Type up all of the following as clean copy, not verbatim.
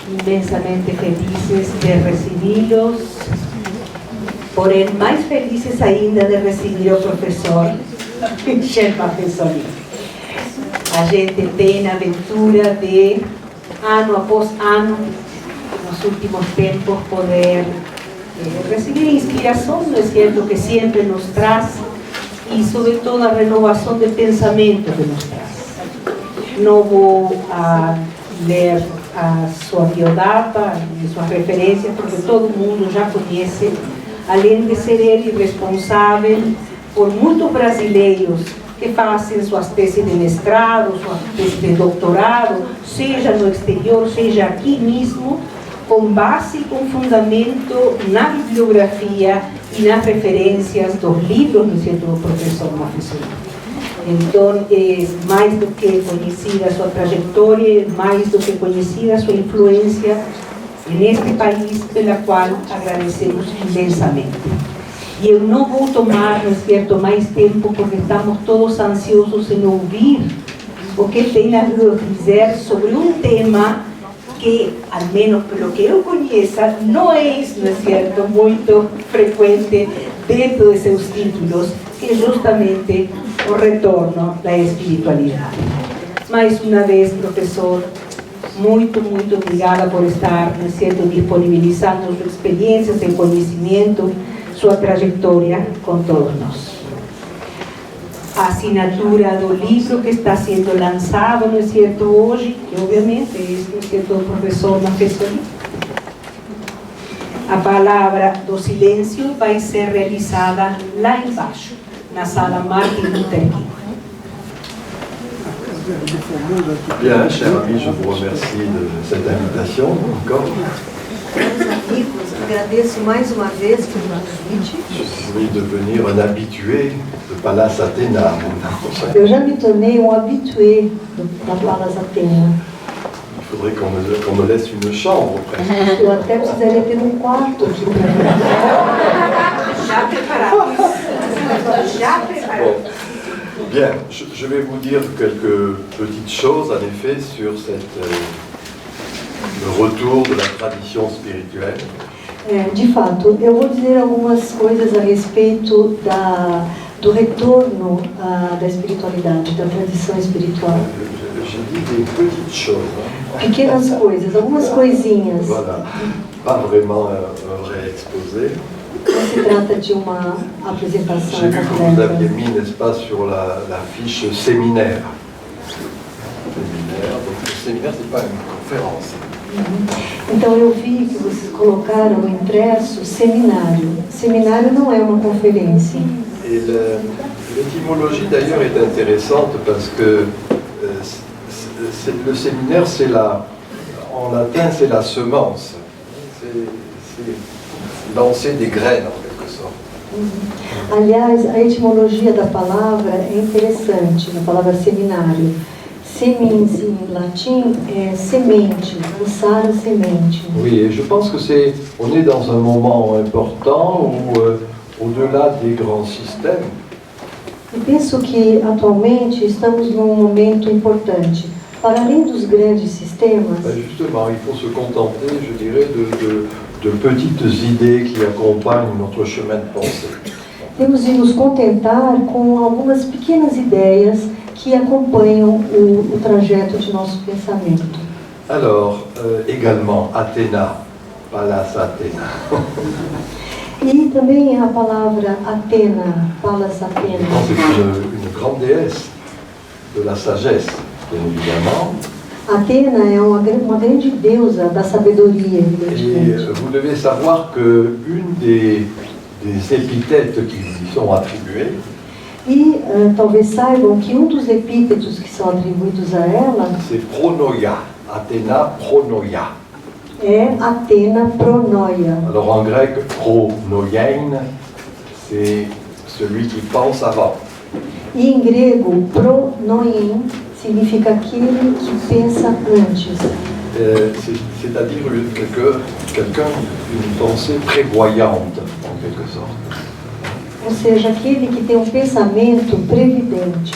inmensamente felices de recibí-los, porém mais felizes ainda de receber o professor Michel Martensoli. A gente tem a aventura de, ano após ano, nos últimos tempos, poder receber inspiração, não é certo, que sempre nos traz, e sobretudo a renovação de pensamento que nos traz. Não vou ler a sua biodata e suas referências, porque todo mundo já conhece, além de ser ele responsável por muitos brasileiros que fazem suas teses de mestrado, suas teses de doutorado, seja no exterior, seja aqui mesmo, com base e com fundamento na bibliografia e nas referências dos livros do professor Martensoli. Então, é mais do que conhecida a sua trajetória, é mais do que conhecida a sua influência neste país, pela qual agradecemos imensamente. E eu não vou tomar, não é certo, mais tempo, porque estamos todos ansiosos em ouvir o que tem a dizer sobre um tema que, ao menos pelo que eu conheça, não é certo, muito frequente dentro de seus títulos, que é justamente o retorno da espiritualidade. Mais uma vez, professor, muito obrigada por estar, não é certo, disponibilizando sua experiência, seu conhecimento, sua trajetória com todos nós. A assinatura do livro que está sendo lançado, não é certo, hoje, que obviamente é, não é certo, o professor Martensoli. A palavra do silêncio vai ser realizada lá embaixo, na sala Martin Luther King. Bien, chers amis, je vous remercie de cette invitation encore. Meus amigos, agradeço mais uma vez pelo convite. Je suis devenir un habitué de Pallas Athéna. Eu já me tornei um habitué da Pallas Athéna. Il faudrait qu'on me laisse une chambre presque. Eu até precisaria ter um quarto aqui para mim. Já preparados. Já preparados. Bon. Bien, je vais vous dire quelques petites choses en effet sur le retour de la tradition spirituelle. De fato, eu vou dizer algumas coisas a respeito do retorno da espiritualidade, da tradição espiritual. J'ai dit des petites choses. Pequenas coisas, algumas coisinhas. Voilà, pas vraiment un vrai exposé. Não se trata de uma apresentação J'ai vu que vous completa. aviez mis, n'est-ce pas, sur la fiche séminaire. Donc le séminaire, ce n'est pas une conférence. Então eu vi que vocês colocaram o impresso seminário. Seminário não é uma conferência. Et l'étymologie d'ailleurs est intéressante parce que le séminaire, en latin, c'est la semence. C'est lancer des graines en quelque sorte. Aliás, a etimologia da palavra é interessante, na palavra seminário. Semens em latim é semente, lançar a semente. Oui, et je pense que on est dans un moment important où, au-delà des grands systèmes, Eu penso que atualmente estamos num momento importante. Para além dos grandes sistemas, justement, il faut se contenter, je dirais, de petites idées qui accompagnent notre chemin de pensée. temos de nos contentar com algumas pequenas ideias que acompanham o trajeto de nosso pensamento. Alors, également, Athéna, Pallas Athéna. E também a palavra Atena, Pallas Atena. C'est une grande déesse de la sagesse, bien évidemment. Atena é uma grande deusa da sabedoria, Et evidentemente. vous devez savoir qu'une des épithètes qui lui sont attribuées, E talvez saibam que dos epítetos que são atribuídos a ela c'est Pronoia, Athéna Pronoia. é Atena Pronoia. Alors en grec, pronoiein, c'est celui qui pense avant. E em grego, pronoien significa aquele que pensa antes. C'est-à-dire quelqu'un d'une pensée prévoyante, en quelque sorte. Ou seja, aquele que tem pensamento previdente,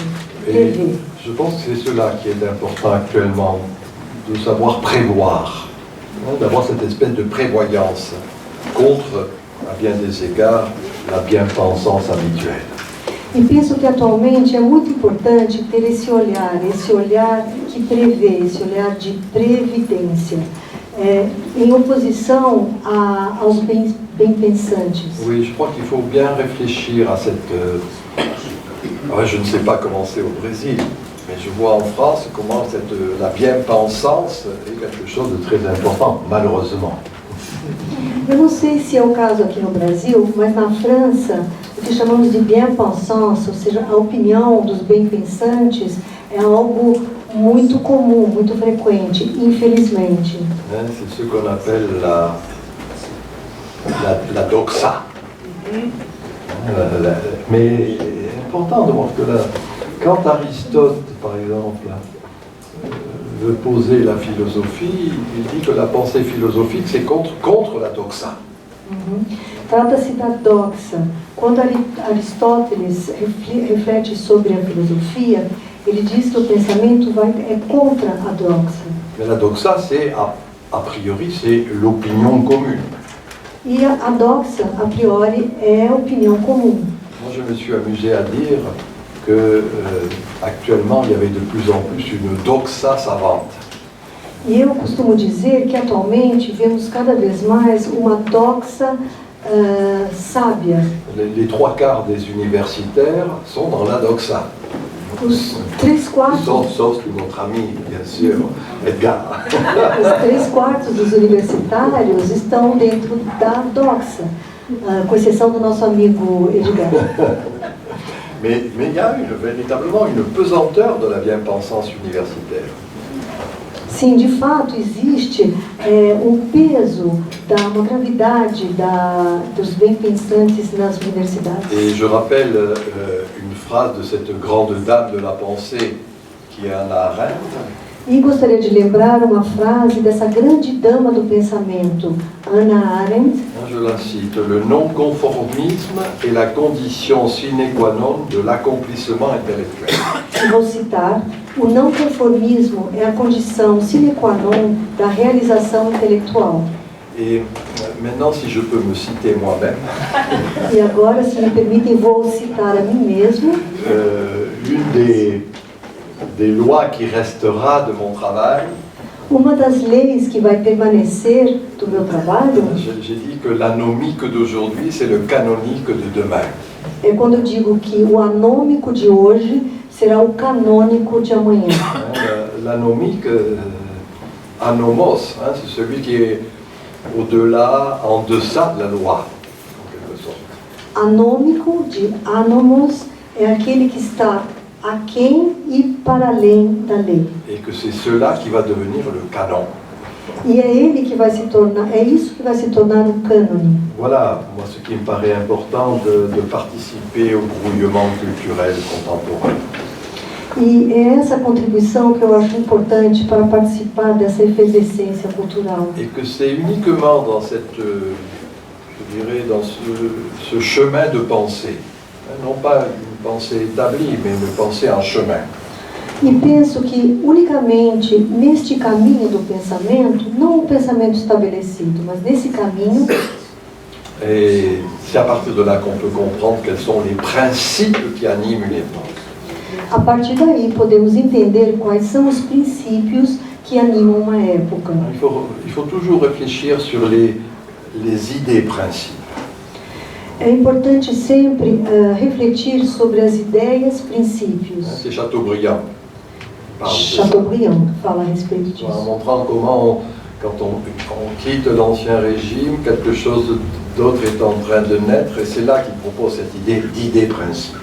Et prever. je pense que c'est cela qui est important actuellement, de savoir prévoir. d'avoir cette espèce de prévoyance contre, à bien des égards, la bien-pensance habituelle. E penso que atualmente é muito importante ter esse olhar que prevê, esse olhar de previdência, em oposição aos bem-pensantes. Oui, je crois qu'il faut bien réfléchir à cette... je ne sais pas comment c'est au Brésil, mais je vois en France comment la bien-pensance est quelque chose de très important, malheureusement. Eu não sei se é o caso aqui no Brasil, mas na França, o que chamamos de bien-pensance, ou seja, a opinião dos bem-pensantes, é algo muito comum, muito frequente, infelizmente. C'est ce qu'on appelle la doxa. Mais c'est important de voir que quand Aristote, par exemple, veut poser la philosophie, il dit que la pensée philosophique, c'est contre la doxa. Trata-se da doxa. Quando Aristóteles reflete sobre a filosofia, ele diz que o pensamento é contra a doxa. Mais la doxa, c'est, a priori, c'est l'opinion commune. E a doxa, a priori, é a opinião comum. Moi, je me suis amusé à dire que actuellement, il y avait de plus en plus une doxa savante. E eu costumo dizer que atualmente vemos cada vez mais uma doxa sábia. Les 3/4 des universitaires sont dans la doxa. Os 3/4 Sauf que notre ami, bien sûr, Edgar. Os 3/4 dos universitários estão dentro da doxa, com exceção do nosso amigo Edgar. Mais il y a véritablement une pesanteur de la bien-pensance universitaire. Sim, de fato, existe peso, uma gravidade dos bem-pensantes nas universidades. Et je rappelle une phrase de cette grande dame de la pensée qui est Hannah Arendt. E gostaria de lembrar uma frase dessa grande dama do pensamento, Hannah Arendt. Je la cite: le non-conformisme est la condition sine qua non de l'accomplissement intellectuel. Vou citar: o não conformismo é a condição sine qua non da realização intelectual. Et maintenant, si je peux me citer moi-même, E agora, se me permitem, vou citar a mim mesmo. Une des lois qui restera de mon travail. Uma das leis que vai permanecer do meu trabalho. J'ai dit que l'anomique d'aujourd'hui, c'est le canonique de demain. É quando eu digo que o anômico de hoje será o canônico de amanhã. L'anomique, anomos, c'est celui qui est au-delà, en deçà de la loi, en quelque sorte. Anômico de anomos é aquele que está aquém e para além da lei. Et que c'est cela qui va devenir le canon. E é ele que vai se tornar, é isso que vai se tornar um cânone. Voilà, moi ce qui me paraît important de participer au brouillement culturel contemporain. E é essa contribuição que eu acho importante para participar dessa efervescência cultural. Et que c'est uniquement dans cette, je dirais, dans ce chemin de pensée, non pas une pensée établie, mais une pensée en chemin. E penso que unicamente neste caminho do pensamento, não um pensamento estabelecido, mas nesse caminho. Et c'est à partir de là qu'on peut comprendre quels sont les principes qui animent une époque. A partir daí podemos entender quais são os princípios que animam uma época. Il faut toujours réfléchir sur les idées principes. É importante sempre refletir sobre as ideias, princípios. C'est Chateaubriand. Chateaubriand fala a respeito disso. En montrant comment, quand on quitte l'Ancien Régime, quelque chose d'autre est en train de naître, et c'est là qu'il propose cette idée d'idée-principe.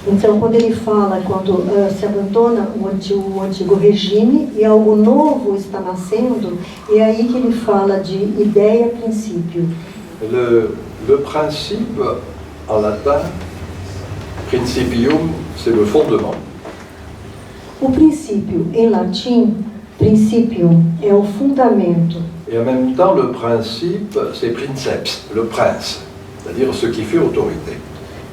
Então, quando ele fala, quando se abandona o antigo regime e algo novo está nascendo, é aí que ele fala de ideia-princípio. Le principe, en latin, principium, c'est le fondement. O princípio, em latim, principium, é o fundamento. Et en même temps, le principe, c'est princeps, le prince, c'est-à-dire ce qui fait autorité.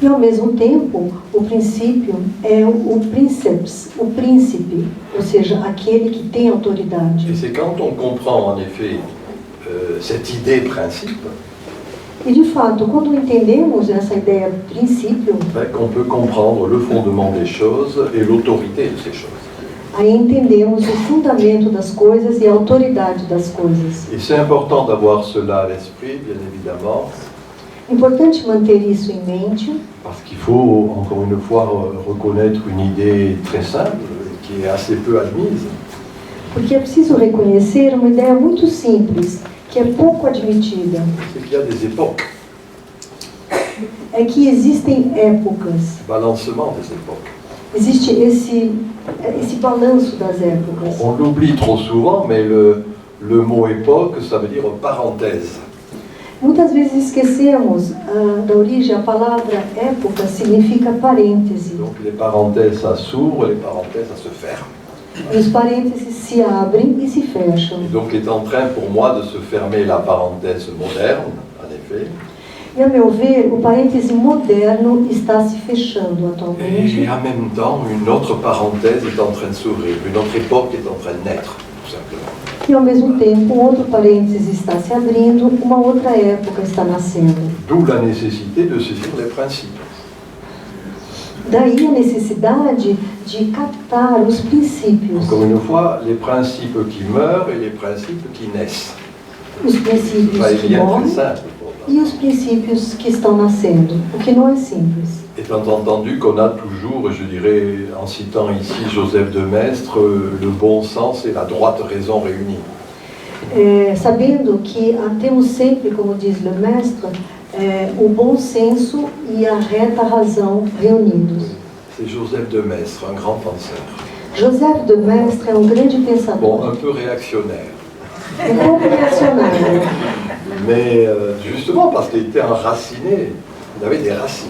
E ao mesmo tempo, o princípio é o princeps, o príncipe, ou seja, aquele que tem Et autoridade. c'est quand on comprend en effet cette idée principe E de fato, quando entendemos essa ideia princípio, qu'on peut comprendre le fondement des choses et l'autorité de ces choses. aí entendemos o fundamento das coisas e a autoridade das coisas. Et c'est important d'avoir cela à l'esprit, bien évidemment, Importante manter isso em mente, parce qu'il faut, encore une fois, reconnaître une idée très simple, qui est assez peu admise, porque é preciso reconhecer uma ideia muito simples, que é pouco admitida, c'est qu'il y a des époques, é que existem épocas, balancement des époques. existe esse balanço das épocas. On l'oublie trop souvent, mais le mot époque, ça veut dire parenthèse. Muitas vezes esquecemos da origem, a palavra época significa parêntese. Donc les parenthèses, ça s'ouvre, les parenthèses, ça se ferme. E os parênteses se abrem e se fecham. Et donc est en train pour moi de se fermer la parenthèse moderne, en effet, E a meu ver, o parêntese moderno está se fechando atualmente. et en même temps, une autre parenthèse est en train de s'ouvrir, une autre époque est en train de naître, tout simplement. E ao mesmo tempo, um outro parêntese está se abrindo, uma outra época está nascendo. D'où la nécessité de saisir les principes. Daí a necessidade de captar os princípios. Encore une fois, les principes qui meurent et les principes qui naissent. Os princípios Ça, que il y a très morrem simple pour moi. e os princípios que estão nascendo, o que não é simples. Étant entendu qu'on a toujours, je dirais, en citant ici Joseph de Maistre, le bon sens et la droite raison réunis. Sabendo que temos sempre, como diz Le Mestre, o bom senso e a reta razão reunidos. C'est Joseph de Maistre, un grand penseur. Joseph de Maistre é um grande Bon, pensador, un peu réactionnaire. pouco reacionário, Mais justement parce qu'il était enraciné, il avait des racines.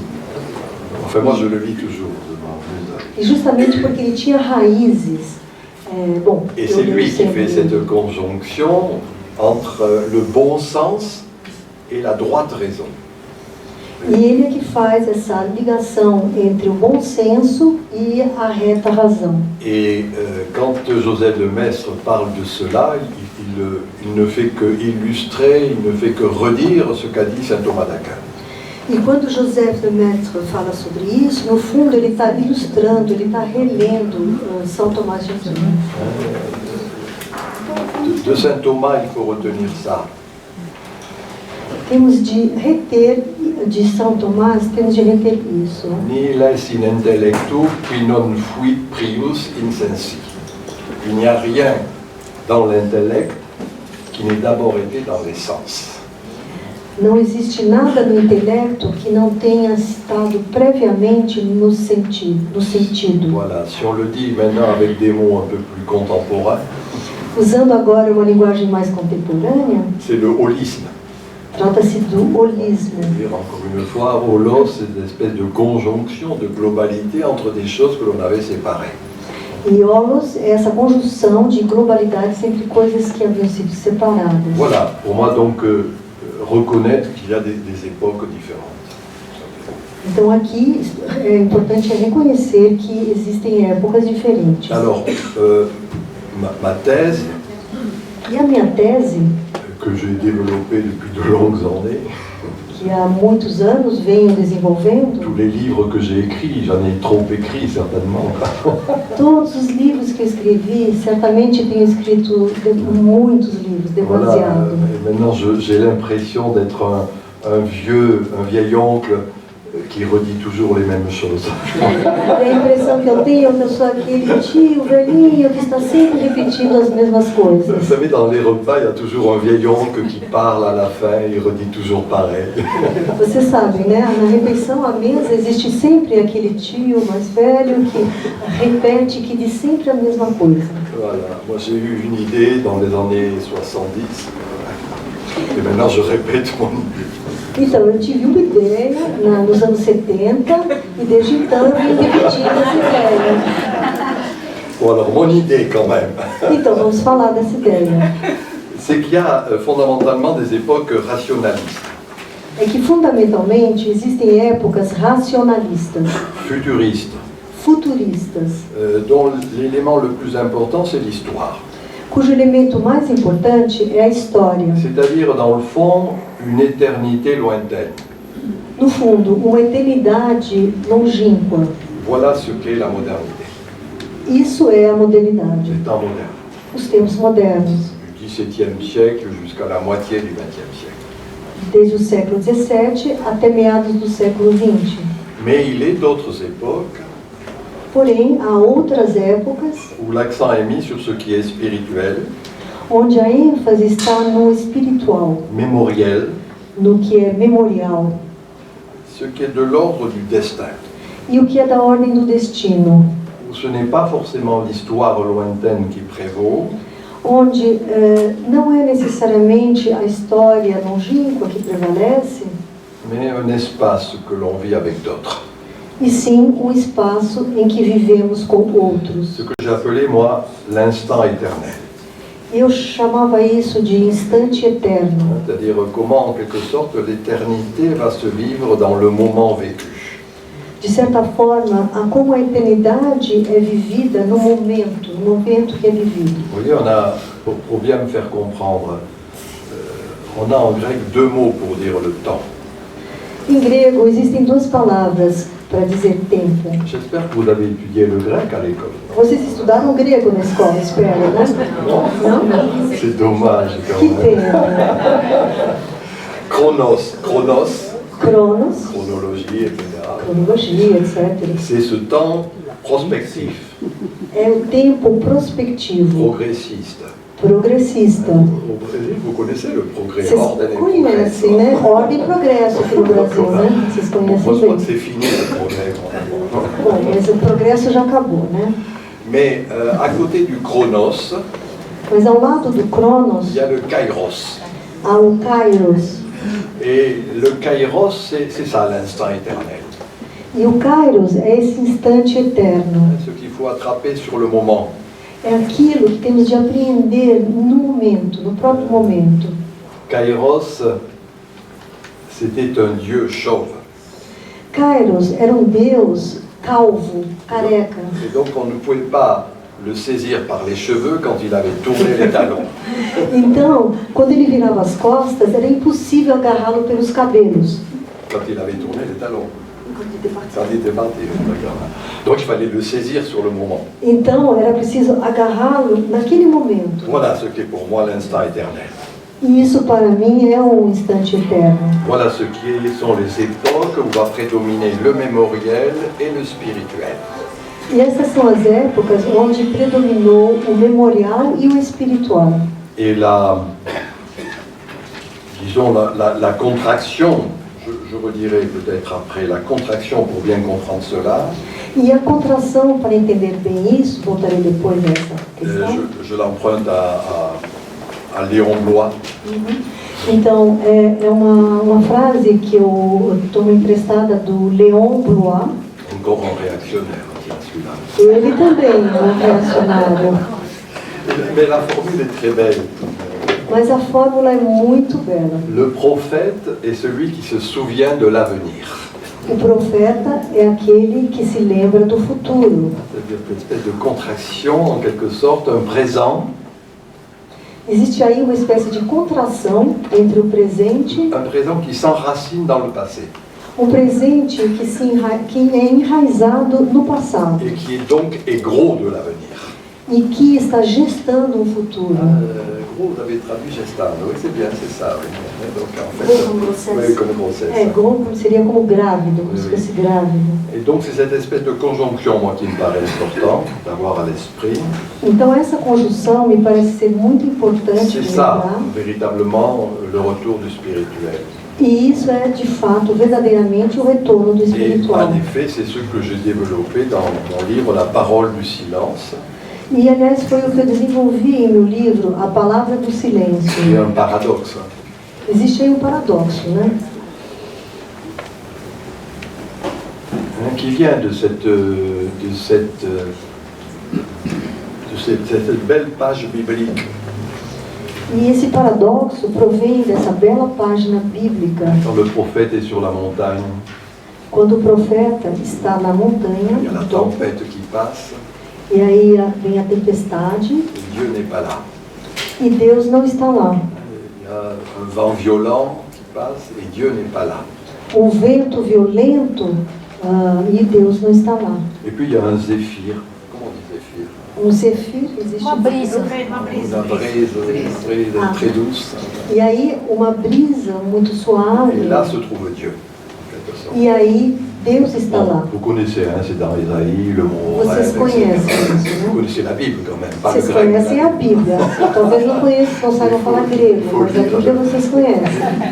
Enfin, moi je le vis toujours devant vous. e justamente porque ele tinha raízes. Et c'est lui qui fait cette conjonction entre le bon sens et la droite raison. E ele é que faz essa ligação entre o bom senso e a reta razão. Et quand Joseph de Maistre parle de cela, il ne fait que illustrer, il ne fait que redire ce qu'a dit saint Thomas d'Aquin. E quando Joseph de Maistre fala sobre isso, no fundo ele está ilustrando, ele está relendo São Tomás de Aquino. De saint Thomas, il faut retenir ça. Temos de reter, de São Tomás, temos de reter isso. Nihil est in intellectu qui non fuit prius insensi. Il n'y a rien dans l'intellect qui n'ait d'abord été dans les sens. Não existe nada no intelecto que não tenha estado previamente no sentido. Voilà, si on le dit maintenant avec des mots un peu plus contemporains, Usando agora uma linguagem mais contemporânea, c'est le holisme. trata-se do holismo. C'est-à-dire, encore une fois, holos, c'est une espèce de conjonction, de globalité entre des choses que l'on avait séparées. E holos é essa conjunção de globalidades entre coisas que haviam sido separadas. Voilà, pour moi donc, reconnaître qu'il y a des époques différentes. Então aqui é importante reconhecer que existem épocas diferentes. Alors, ma thèse, E a minha tese, que j'ai développée depuis de longues années, que há muitos anos venho desenvolvendo, tous les livres que j'ai écrits, j'en ai trop écrit certainement, todos os livros que eu escrevi, certamente tenho escrito muitos livros, voilà, demasiado. et maintenant j'ai l'impression d'être un vieil oncle qui redit toujours les mêmes choses. E a impressão que eu tenho é que eu sou aquele tio velhinho que está sempre repetindo as mesmas Vous coisas. savez, dans les repas, il y a toujours un vieil oncle qui parle à la fin, il redit toujours pareil. Vocês sabem, né? Na refeição à mesa existe sempre aquele tio mais velho que repete, que diz sempre a mesma coisa. Voilà, moi j'ai eu une idée dans les années 70, et maintenant je répète mon idée. Então, eu tive uma ideia nos anos 70 e desde então eu vim repetindo essa ideia. Bon alors, mon idée quand même, Então, vamos falar dessa ideia. c'est qu'il y a fondamentalement des époques rationalistes. é que, fundamentalmente, existem épocas racionalistas, futuristes, futuristas, dont l'élément le plus important, c'est l'histoire. cujo elemento mais importante é a história. C'est-à-dire, dans le fond, une éternité lointaine. No fundo, uma eternidade longínqua. Voilà ce qu'est la modernité, Isso é a modernidade, les temps modernes, os tempos modernos, du XVIIe siècle jusqu'à la moitié du XXe siècle. desde o século XVII até meados do século XX. Mais il est d'autres époques Porém, há outras épocas où l'accent est mis sur ce qui est spirituel, onde a ênfase está no espiritual, mémoriel, no que é memorial, ce qui est de l'ordre du destin, e o que é da ordem do destino, où ce n'est pas forcément l'histoire lointaine qui prévaut, onde não é necessariamente a história longínqua que prevalece, mais un espace que l'on vit avec d'autres. e sim um espaço em que vivemos com outros. Ce que j'appelais, moi, l'instant éternel. Eu chamava isso de instante eterno, C'est-à-dire comment, en quelque sorte, l'éternité va se vivre dans le moment vécu. de certa forma, a como a eternidade é vivida no momento que é vivido. Vous voyez, on a, pour bien me faire comprendre, on a en grec deux mots pour dire le temps. Em grego, existem duas palavras para dizer tempo. J'espère que vous avez étudié le grec à l'école. Vocês estudaram grego na escola, espero, né? Não? C'est dommage quand Que même. pena. Chronos, chronos, Cronos, chronologie, etc. cronologia, etc. C'est ce temps prospectif, É o tempo prospectivo, progressiste. progressista. Au Brésil, vous connaissez le progrès, Vocês ordem et conhecem, progrès. né? Ordem e progresso aqui no Brasil, né? Vocês Moi, je conhecem crois que bem. c'est fini le progrès. Bom, mas o progresso já acabou, né? Mais à côté du chronos, Mas ao lado do Cronos, il y a le kairos. há o Kairos. Et le kairos, c'est ça l'instant éternel. E o Kairos é esse instante eterno. Ce qu'il faut attraper sur le moment. É aquilo que temos de apreender no momento, no próprio momento. Kairos, c'était un dieu chauve. Kairos era um deus calvo, careca. Et donc on ne pouvait pas le saisir par les cheveux quand il avait tourné les talons. Então, quando ele virava as costas, era impossível agarrá-lo pelos cabelos. Quand il avait tourné les talons. Quand il était parti. Donc il fallait le saisir sur le moment. Então, era preciso agarrá-lo naquele momento. Voilà ce qui est pour moi l'instant éternel. E isso, para mim, é um instante eterno. Voilà ce qui sont les époques où va prédominer le mémoriel et le spirituel. E essas são as épocas onde predominou o memorial e o espiritual. Et disons, la contraction, je redirai peut-être après, la contraction pour bien comprendre cela, E a contração, para entender bem isso, voltarei depois dessa questão. je l'emprunte à Léon Blois, Então, é uma frase que eu tomo emprestada do Léon Blois. encore un réactionnaire, tiens, celui-là. Ele também é um reacionário, Mais la formule est très belle. mas a fórmula é muito bela. Le prophète est celui qui se souvient de l'avenir. O profeta é aquele que se lembra do futuro. C'est-à-dire une espèce de contraction, en quelque sorte, un présent, Existe aí uma espécie de contração entre o presente, un présent qui s'enracine dans le passé um presente que é enraizado no passado et qui est donc est gros de l'avenir. e que está gestando um futuro. Gros, vous avez traduit gestable, oui c'est bien, c'est ça. Oui. Donc en fait, oui, comme grossesse. É, gros seria como grávido, como se fosse grávido. Et donc c'est cette espèce de conjonction, moi, qui me paraît important d'avoir à l'esprit. Então essa conjunção me parece ser muito importante C'est de ça, lembrar. véritablement, le retour du spirituel. E isso é, de fato, verdadeiramente o retorno do Et espiritual. en effet, c'est ce que j'ai développé dans mon livre La parole du silence, E, aliás, foi o que eu desenvolvi em meu livro, A Palavra do qui est Silêncio. un paradoxe. Existe aí um paradoxo, né? Qui vient de cette belle page biblique. E esse paradoxo provém dessa bela página bíblica, Quand le prophète est sur la montagne, quando o profeta está na montanha, il y a la no topo, tempête qui passe, e aí vem a tempestade, et Dieu n'est pas là. e Deus não está lá. Il y a un vent violent qui passe, et Dieu n'est pas là. Vento violento, e Deus não está lá. Et puis il y a un zéphyr. Comment on dit zéphyr? Zefir, existe Uma brisa. Une brise très douce. E aí uma brisa muito suave, Et là se trouve Dieu, en quelque sorte. e aí Deus está lá. Vous connaissez, hein, c'est dans Isaïe, le mot Vocês rêve, conhecem etc. isso, Vous né? connaissez la Bible quand même, pas le Vocês grec. conhecem a Bíblia. Talvez não conheçam, não saibam falar grego, mas a Bíblia vocês conhecem.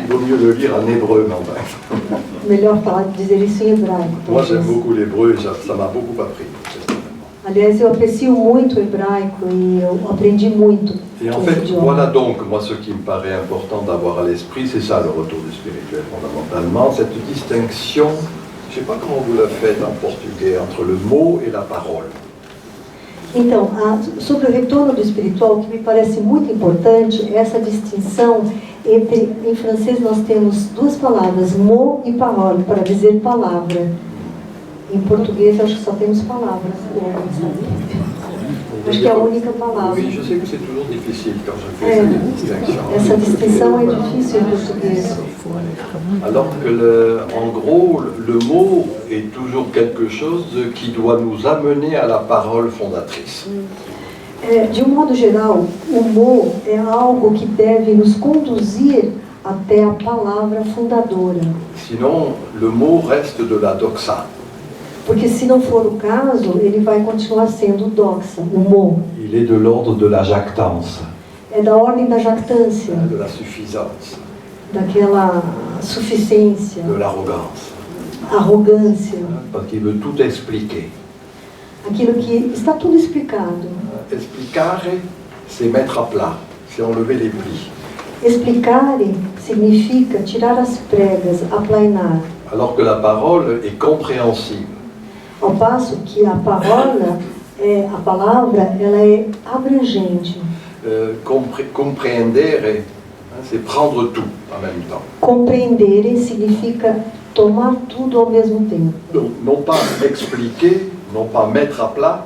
Il vaut mieux le lire en hébreu, mais enfin. Melhor falar, dizer isso em hebraico. Moi j'aime talvez. beaucoup l'hébreu et ça m'a beaucoup appris. Aliás, eu aprecio muito o hebraico e eu aprendi muito Et en com fait, esse idioma. voilà donc, moi ce qui me paraît important d'avoir à l'esprit, c'est ça le retour du spirituel fondamentalement, cette distinction, je ne sais pas comment vous la faites en portugais, entre le mot et la parole. Então, sobre o retorno do espiritual, o que me parece muito importante é essa distinção entre, em francês nós temos duas palavras, mot e parole, para dizer palavra. Em português acho que só temos palavras. Acho que é a única palavra. Oui, je sais que c'est toujours difficile quand je fais cette distinction. Essa distinção é difícil em português. Alors que, en gros, le mot est toujours quelque chose qui doit nous amener à la parole fondatrice. De um modo geral, o mot é algo que deve nos conduzir até a palavra fundadora. Sinon, le mot reste de la doxa. Porque se não for o caso, ele vai continuar sendo doxa, o mot. Il est de l'ordre de la jactance, É da ordem da jactância, de la suffisance, daquela suficiência, de l'arrogance. arrogância, Parce qu'il veut tout expliquer. aquilo que está tudo explicado. Explicare, c'est mettre à plat, c'est enlever les plis. Explicare significa tirar as pregas, aplainar. Alors que la parole est compréhensible. Ao passo que a palavra, ela é abrangente. Compreendere, c'est prendre tout en même temps. Compreendere significa tomar tudo ao mesmo tempo. Donc, non pas expliquer, non pas mettre à plat,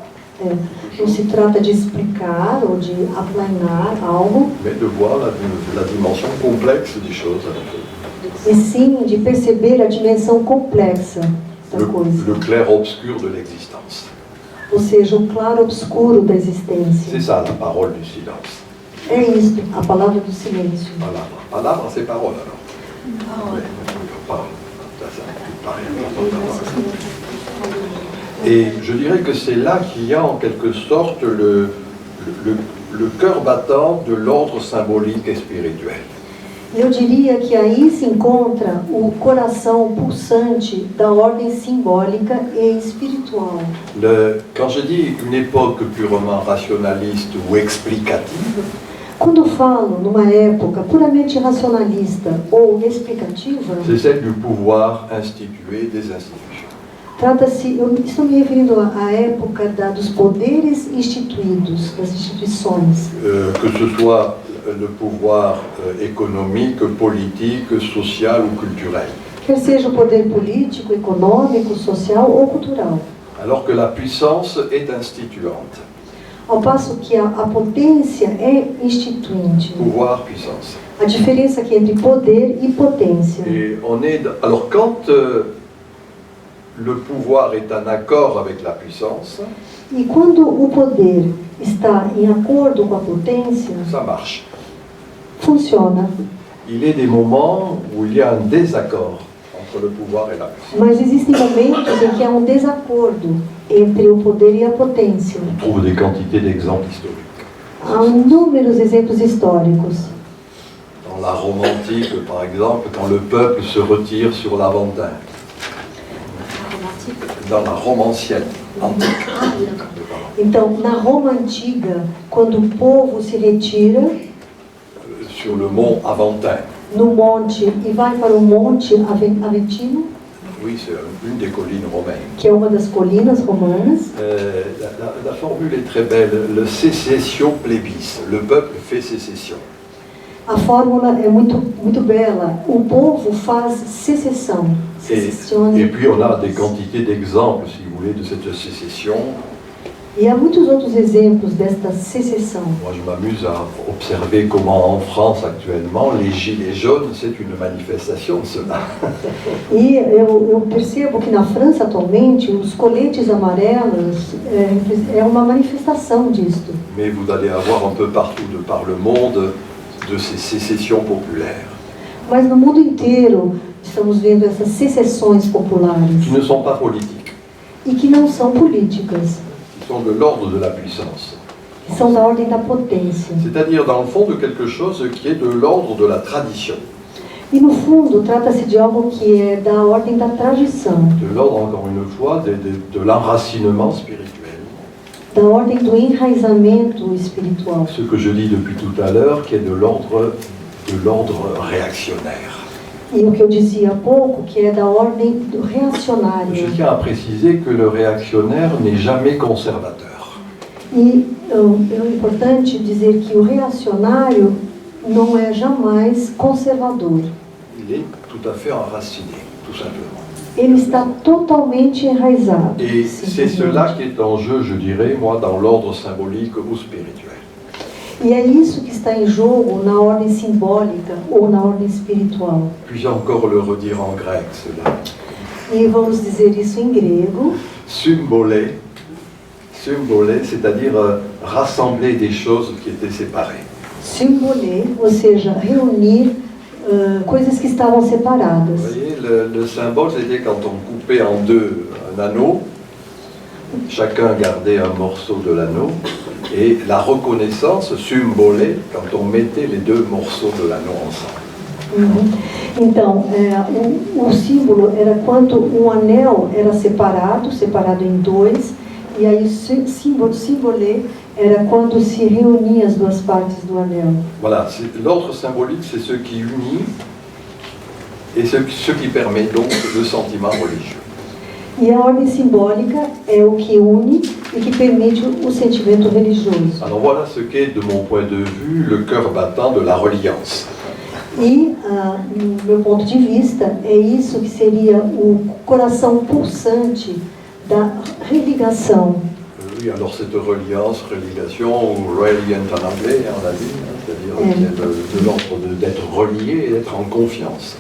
Não se trata de explicar ou de aplainar algo, mais de voir la dimension complexe des choses. e sim de perceber a dimensão complexa da coisa. Le clair-obscur de l'existence. Ou seja, o claro obscuro da existência. C'est ça la parole du silence. É isso, a palavra do silêncio. Voilà. Palabre, c'est parole alors. Oui, parole. Ça paraît important. Et je dirais que c'est là qu'il y a en quelque sorte le cœur battant de l'ordre symbolique et spirituel. Eu diria que aí se encontra o coração pulsante da ordem simbólica e espiritual. Quand je dis une époque purement rationaliste ou explicative, Quando falo numa época puramente racionalista ou explicativa, c'est celle du pouvoir institué des institutions. trata-se, eu estou me referindo à época dos poderes instituídos, das instituições. Que ce soit le pouvoir économique, politique, social ou culturel. Quer seja o poder político, econômico, social ou cultural. Alors que la puissance est instituante. Ao passo que a potência é instituinte. Pouvoir, puissance. A diferença aqui entre poder e potência. Et alors quand le pouvoir est en accord avec la puissance, E quando o poder está em acordo com a potência, ça marche. funciona. Il est des moments où il y a un désaccord entre le pouvoir et la puissance. Mas existem momentos em que há desacordo entre o poder e a potência. On trouve des quantités d'exemples historiques. Há inúmeros exemplos históricos. Dans la Rome antique, par exemple, quand le peuple se retire sur l'Aventin. Dans la Rome ancienne, antique. Então, na Roma antiga, quando o povo se retira Sur le mont Aventin. no monte e vai para o monte Aventino, Oui, c'est une des collines romaines. que é uma das colinas romanas, La formule est très belle. Le sécession plébis. Le peuple fait sécession. A fórmula é muito bela. O povo faz secessão. Et puis on a des quantités d'exemples, si vous voulez, de cette sécession. E há muitos outros exemplos desta secessão. Moi, je m'amuse à observer comment en France actuellement, les gilets jaunes, c'est une manifestation de cela. E eu percebo que na França atualmente os coletes amarelos é uma manifestação disto. Mais vous allez avoir un peu partout de par le monde de ces sécessions populaires. Mas no mundo inteiro estamos vendo essas secessões populares Qui ne sont pas politiques, e que não são políticas, qui sont de l'ordre de la puissance. que são da ordem da potência. C'est-à-dire dans le fond de quelque chose qui est de l'ordre de la tradition. E no fundo trata-se de algo que é da ordem da tradição, De l'ordre, encore une fois, de l'enracinement spirituel. da ordem do enraizamento espiritual. Ce que je dis depuis tout à l'heure, qui est de l'ordre réactionnaire. E o que eu dizia há pouco, que é da ordem do reacionário. Je tiens à préciser que le réactionnaire n'est jamais conservateur. E é importante dizer que o reacionário não é jamais conservador. Il est tout à fait enraciné, tout simplement. Ele está totalmente enraizado. Et c'est cela qui est en jeu, je dirais, moi, dans l'ordre symbolique ou spirituel. E é isso que está em jogo na ordem simbólica ou na ordem espiritual. Puis-je encore le redire en grec, cela? E vamos dizer isso em grego. Symbolé, c'est-à-dire rassembler des choses qui étaient séparées. Symbolé, ou seja, reunir coisas que estavam separadas. Vous voyez, le symbole, c'était quand on coupait en deux un anneau, chacun gardait un morceau de l'anneau, et la reconnaissance symbolée quand on mettait les deux morceaux de l'anneau ensemble. Então, o símbolo era quando um anel era separado em dois, e aí symbolé era quando se reunia as duas partes do anel. Voilà, l'ordre symbolique, c'est ce qui unit et ce qui permet donc le sentiment religieux. E a ordem simbólica é o que une e que permite o sentimento religioso. Alors voilà ce qu'est, de mon point de vue, le cœur battant de la reliance. E, no meu ponto de vista, é isso que seria o coração pulsante da religação. Oui, alors cette religation, ou reliant en anglais, on a dit, c'est-à-dire de l'ordre d'être relié et d'être en confiance.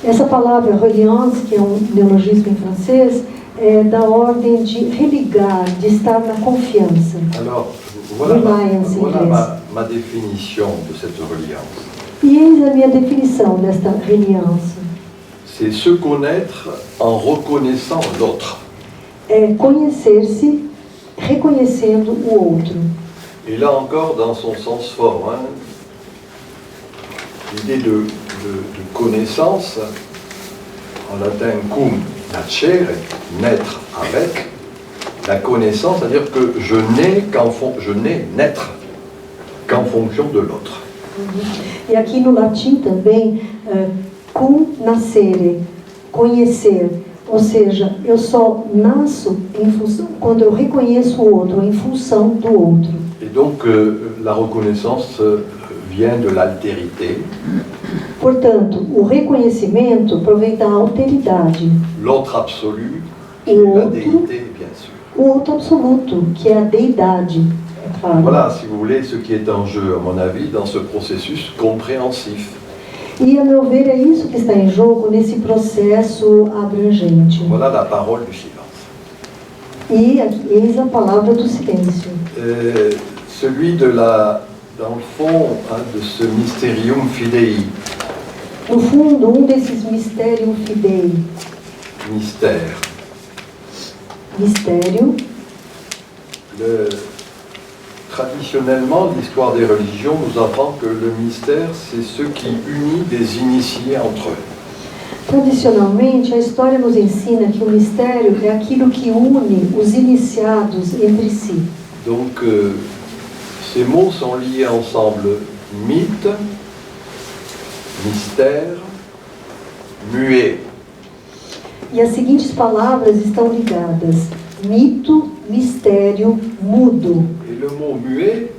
Essa palavra reliance, que é um neologismo em francês, é da ordem de religar, de estar na confiança. Alors, voilà ma définition de cette reliance. E eis a minha definição desta reliance. C'est se connaître en reconnaissant l'autre. É conhecer-se reconhecendo o outro. Et là encore, dans son sens fort, l'idée de connaissance, en latin cum nascere, naître avec, la connaissance, c'est-à-dire que je n'ai naître qu'en fonction de l'autre. E aqui no latim também, cum nascere, conhecer. Ou seja, eu só nasço em função, quando eu reconheço o outro, em função do outro. Et donc, la reconnaissance vient de l'altérité. Portanto, o reconhecimento provém da alteridade. L'autre absolu, O la outro, déité, bien sûr. o outro absoluto, que é a deidade. É claro. Voilà, si vous voulez, ce qui est en jeu, à mon avis, dans ce processus compréhensif. E, a meu ver, é isso que está em jogo nesse processo abrangente. Voilà la parole du silence. E eis a palavra do silêncio. Celui dans le fond, de ce mysterium fidei. No fundo, desses mysterium fidei. Mystère. Mistério. Traditionnellement, l'histoire des religions nous apprend que le mystère, c'est ce qui unit des initiés entre eux. Tradicionalmente, a história nos ensina que o mistério é aquilo que une os iniciados entre si. Donc, ces mots sont liés ensemble. Mythe, mystère, muet. E as seguintes palavras estão ligadas: mito, mistério, mudo. Et le mot muet,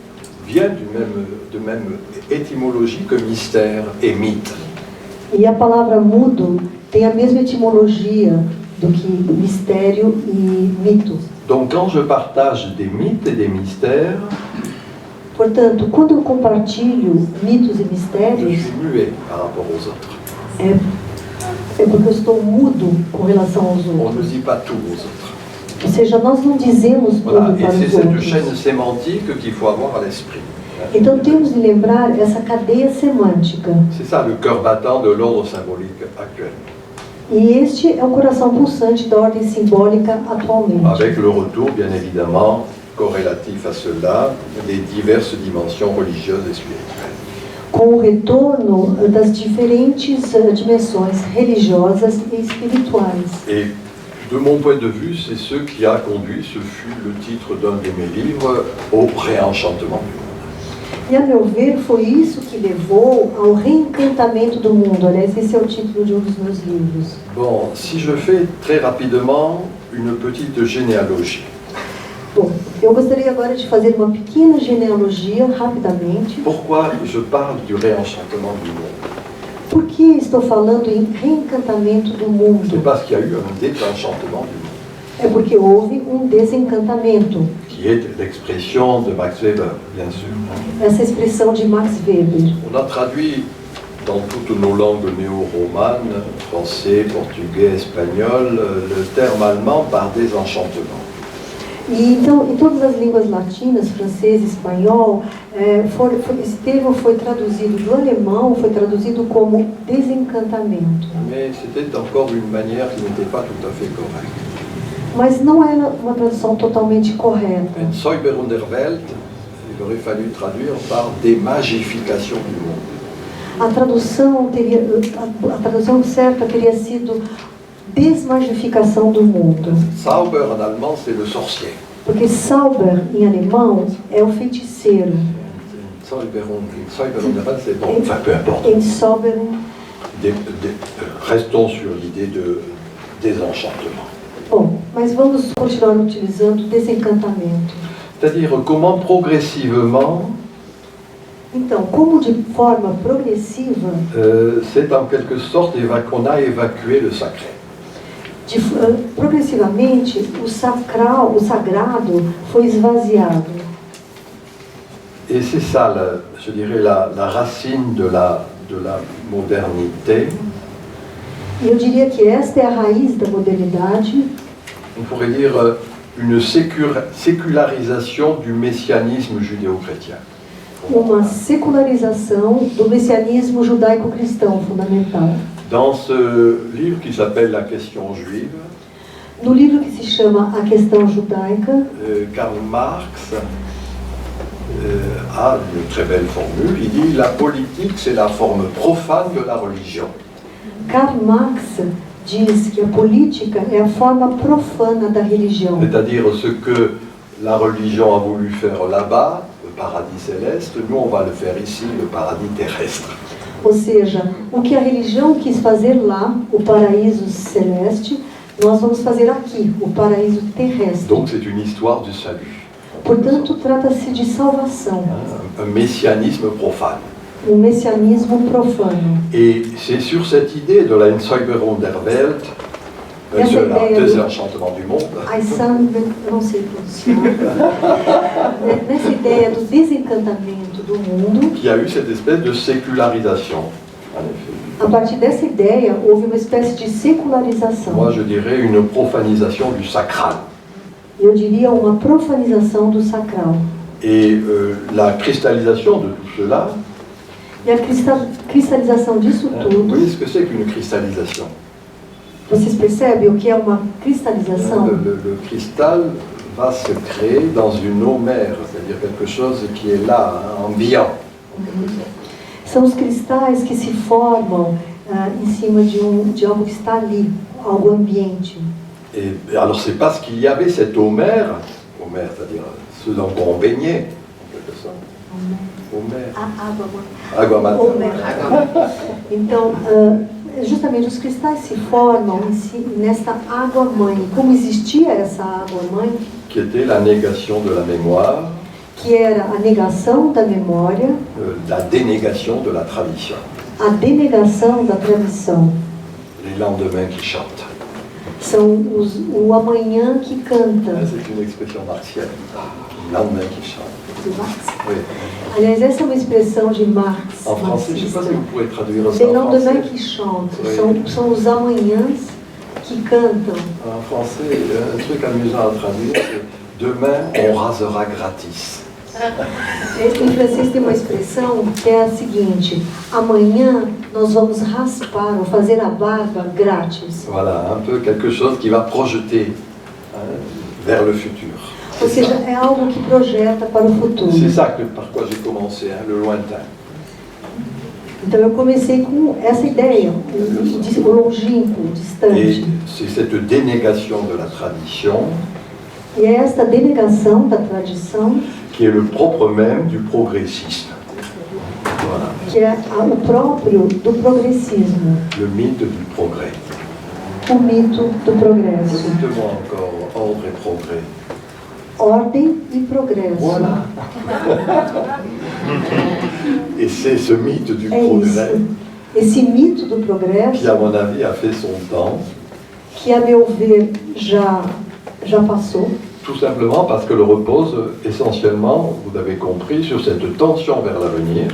vient de même étymologie que mystère et mythe. E a palavra mudo tem a mesma etimologia do que mistério e mito. Donc quand je partage des mythes et des mystères, Portanto, quando eu compartilho mitos e je mistérios, suis muet par rapport aux autres. é porque eu estou mudo com relação aos On ne outros. dit pas tout aux autres. Ou seja, nós não dizemos Voilà. tudo Et para c'est os cette outros. chaîne sémantique qu'il faut avoir à l'esprit. Então temos de lembrar essa cadeia semântica. C'est ça le cœur battant de l'ordre symbolique actuel. E este é o coração pulsante da ordem simbólica atualmente. Avec le retour, bien évidemment, corrélatif à cela, des diverses dimensions religieuses et spirituelles. Com o retorno das diferentes dimensões religiosas e espirituais. Et de mon point de vue, c'est ce qui a conduit, ce fut le titre d'un de mes livres, au réenchantement du monde. E a meu ver, foi isso que levou ao reencantamento do mundo. Aliás, esse é o título de um dos meus livros. Bon, si je fais très rapidement une petite généalogie. Bom, eu gostaria agora de fazer uma pequena genealogia, rapidamente. Pourquoi je parle du réenchantement du monde? Por que estou falando em reencantamento do C'est mundo? parce qu'il y a eu un désenchantement du monde, É porque houve um desencantamento. qui est l'expression de Max Weber, bien sûr. Essa expressão de Max Weber. On a traduit dans toutes nos langues néo-romanes, français, portugais, espagnol, le terme allemand par désenchantement. E então, em todas as línguas latinas, francês, espanhol, esse termo foi traduzido do alemão, foi traduzido como desencantamento. Mais c'était encore une manière qui n'était pas tout à fait correcte. Mas não era uma tradução totalmente correta. En Säuber und der Welt, il aurait fallu traduire par démagification du monde. A tradução certa teria sido desmagificação do mundo. Zauber en allemand, c'est le sorcier. Porque Zauber, em alemão, é o feiticeiro. Säuber und der Welt, c'est bon, enfin peu importe. Em Zauber, Restons sur l'idée de désenchantement. bom, mas vamos continuar utilizando desencantamento. C'est-à-dire comment progressivement, Então, como de forma progressiva, c'est en quelque sorte qu'on a évacué le sacré. progressivamente, o sagrado foi esvaziado. Et c'est ça, je dirais, la racine de la modernité. E eu diria que esta é a raiz da modernidade. On pourrait dire une sécularisation du messianisme judéo-chrétien. Uma secularização do messianismo judaico-cristão fundamental. Dans ce livre qui s'appelle La question juive, No livro que se chama A Questão Judaica, Karl Marx a une très belle formule. Il dit la politique, c'est la forme profane de la religion. Karl Marx diz que a política é a forma profana da religião. C'est-à-dire ce que la religion a voulu faire là-bas, le paradis céleste, nous on va le faire ici, le paradis terrestre. Ou seja, o que a religião quis fazer lá, o paraíso celeste, nós vamos fazer aqui, o paraíso terrestre. Donc c'est une histoire du salut. Portanto, trata-se de salvação, Un messianisme profane. messianismo profano. Et c'est sur cette idée de la Ensäuberung der Welt, désenchantement du monde, Eu não sei pronunciar. Nessa ideia do desencantamento do mundo, qu'il y a eu cette espèce de sécularisation, en effet. a partir dessa ideia, houve uma espécie de secularização. Moi je dirais une profanisation du sacral. Eu diria uma profanização do sacral. Et la cristallisation de tout cela, E a cristalização disso vous tudo, voyez ce que c'est qu'une cristallisation? vocês percebem o que é uma cristalização? Le cristal va se créer dans une eau mère, c'est-à-dire quelque chose qui est là, ambiant. São os cristais que se formam em cima de algo que está ali, algo ambiente. Et alors c'est parce qu'il y avait cette eau mère, c'est-à-dire ce dont on baignait, en quelque sorte. Eau mère. Água mater. Então, justamente os cristais se formam nesta água-mãe. Como existia essa água-mãe, Qui était la négation de la mémoire, que era a negação da memória, la dénégation de la tradition, a denegação da tradição. les lendemains qui chantent. São o amanhã que canta. C'est une expression martienne, les lendemains qui chantent. De Marx. Oui. Aliás, essa é uma expressão de Marx. En français, je ne sais pas si vous pouvez traduire ça Les en lendemains français. qui chantent. Oui. São os amanhãs que cantam. En français, un truc amusant à traduire, c'est demain on rasera gratis. Em francês tem uma expressão que é a seguinte: amanhã nós vamos raspar ou fazer a barba grátis. Voilà, un peu quelque chose qui va projeter vers le futur. Ou seja, é algo que projeta para o futuro. C'est ça par quoi j'ai commencé, le lointain. Então eu comecei com essa ideia, o longínquo, o Et distante. c'est cette dénégation de la tradition E é esta denegação da tradição qui est le propre même du progressisme. Voilà, que é o próprio do progressismo, le mythe du progrès. o mito do progresso. Dites-moi encore ordre et progrès. Ordem e progresso. Voilà. Et c'est ce mythe du É progrès isso. Esse mito do qui, progresso, à mon avis, a fait son temps, que a meu ver já passou, tout simplement parce qu'elle repose essentiellement, vous l'avez compris, sur cette tension vers l'avenir,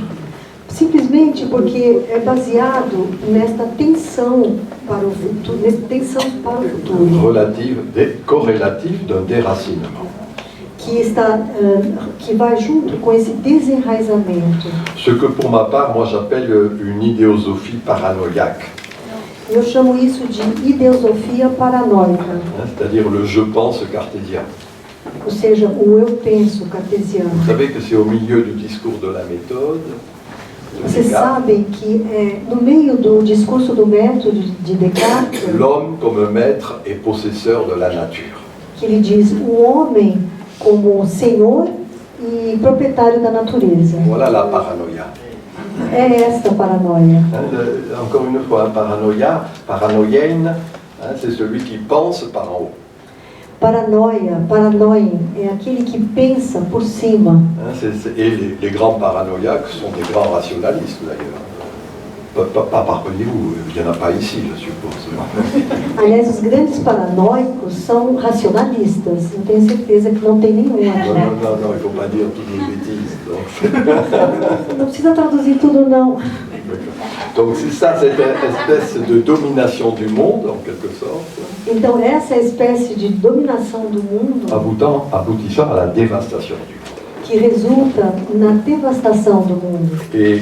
simplesmente porque é baseado nesta tensão para o futuro, relative, corrélative d'un déracinement. que vai junto com esse desenraizamento. Ce que pour ma part, moi j'appelle une idéosophie paranoïaque, Eu chamo isso de ideosofia paranoica, c'est-à-dire le je pense cartésien. ou seja, o eu penso cartesiano. Vous savez que c'est au milieu du discours de la méthode, de Vocês Descartes, sabem que no meio do discurso do método de Descartes, l'homme comme maître et possesseur de la nature. que ele diz o homem como senhor e proprietário da natureza. Voilà la paranoïa. É esta paranoia. Encore une fois, un paranoïenne, c'est celui qui pense par en haut. Paranoia é aquele que pensa por cima. Et les grands paranoïaques sont des grands rationalistes d'ailleurs. Pas parmi vous, il n'y en a pas ici, je suppose. Aliás, os grandes paranoicos são racionalistas. Eu tenho certeza que não tem nenhum Non, aqui. non, il ne faut pas dire toutes les bêtises. Donc, Não precisa traduzir tudo, não. donc c'est ça, cette espèce de domination du monde, en quelque sorte, Então, essa espécie de dominação do mundo aboutissant à la dévastation du monde. que resulta na devastação do mundo. Et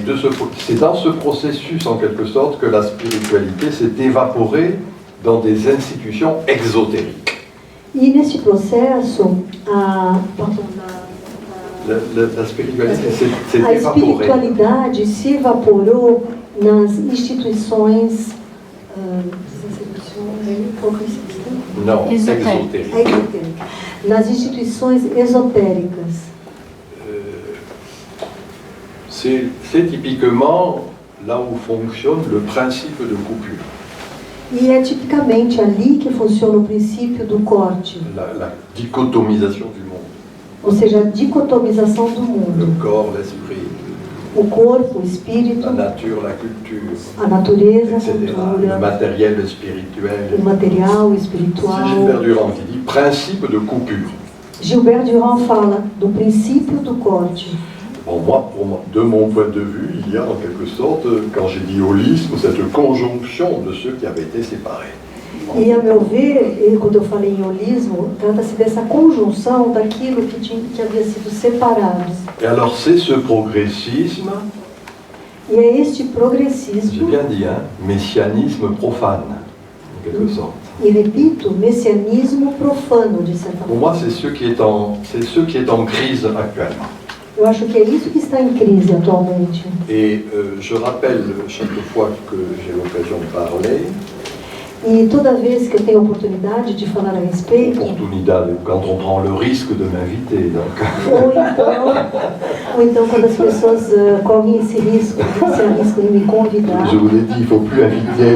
c'est dans ce processus, en quelque sorte, que la spiritualité s'est évaporée dans des institutions exotériques. E nesse processo, La spiritualité s'est a évaporée. espiritualidade se evaporou nas instituições Non, Ésotérique. exotériques. nas instituições esotéricas. C'est typiquement là où fonctionne le principe de coupure, E é tipicamente ali que funciona o princípio do corte, la dichotomisation du monde, ou seja, a dicotomização do le mundo. corps, l'esprit, O corpo, o espírito, la nature, la culture, a natureza, a etc. Le cultura, matériel, le o spirituel. material, o C'est espiritual. Gilbert Durand qui dit principe de coupure. Gilbert Durand fala do princípio do corte. Bon, moi, de mon point de vue, il y a en quelque sorte, quand j'ai dit holisme, cette conjonction de ceux qui avaient été séparés. E, a meu ver, quando eu falei em holismo, trata-se dessa conjunção daquilo que havia sido separado. Et alors c'est ce progressisme, E é este j'ai progressismo, bien dit, messianisme profane, en quelque sorte. e repito, messianismo profano, de certa Pour forma. moi, c'est ce qui est en crise actuellement. Eu acho que é isso que está em crise atualmente. Et je rappelle chaque fois que j'ai l'occasion de parler, E toda vez que eu tenho a oportunidade de falar a respeito, opportunidade, quand on prend le risque de m'inviter, donc, ou então quando as pessoas correm esse risco, se arriscam em me convidar, je vous l'ai dit, il ne faut plus inviter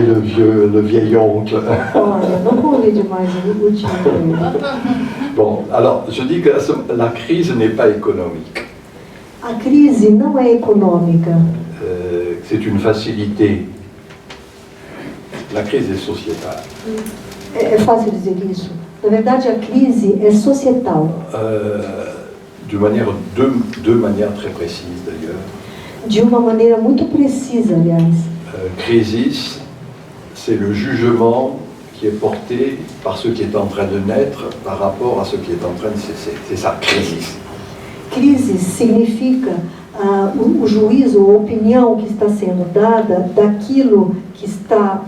le vieil oncle. olha, não convide mais o tio. Bon, alors je dis que la crise n'est pas économique. A crise não é econômica, C'est une facilité. La crise est sociétale. é fácil dizer isso. Na verdade, a crise é societal. De manière très précise d'ailleurs. De uma maneira muito precisa, aliás. Crisis, c'est le jugement qui est porté par ce qui est en train de naître par rapport à ce qui est en train de cesser. C'est ça, crisis. Crise significa o juízo, a opinião que está sendo dada daquilo que está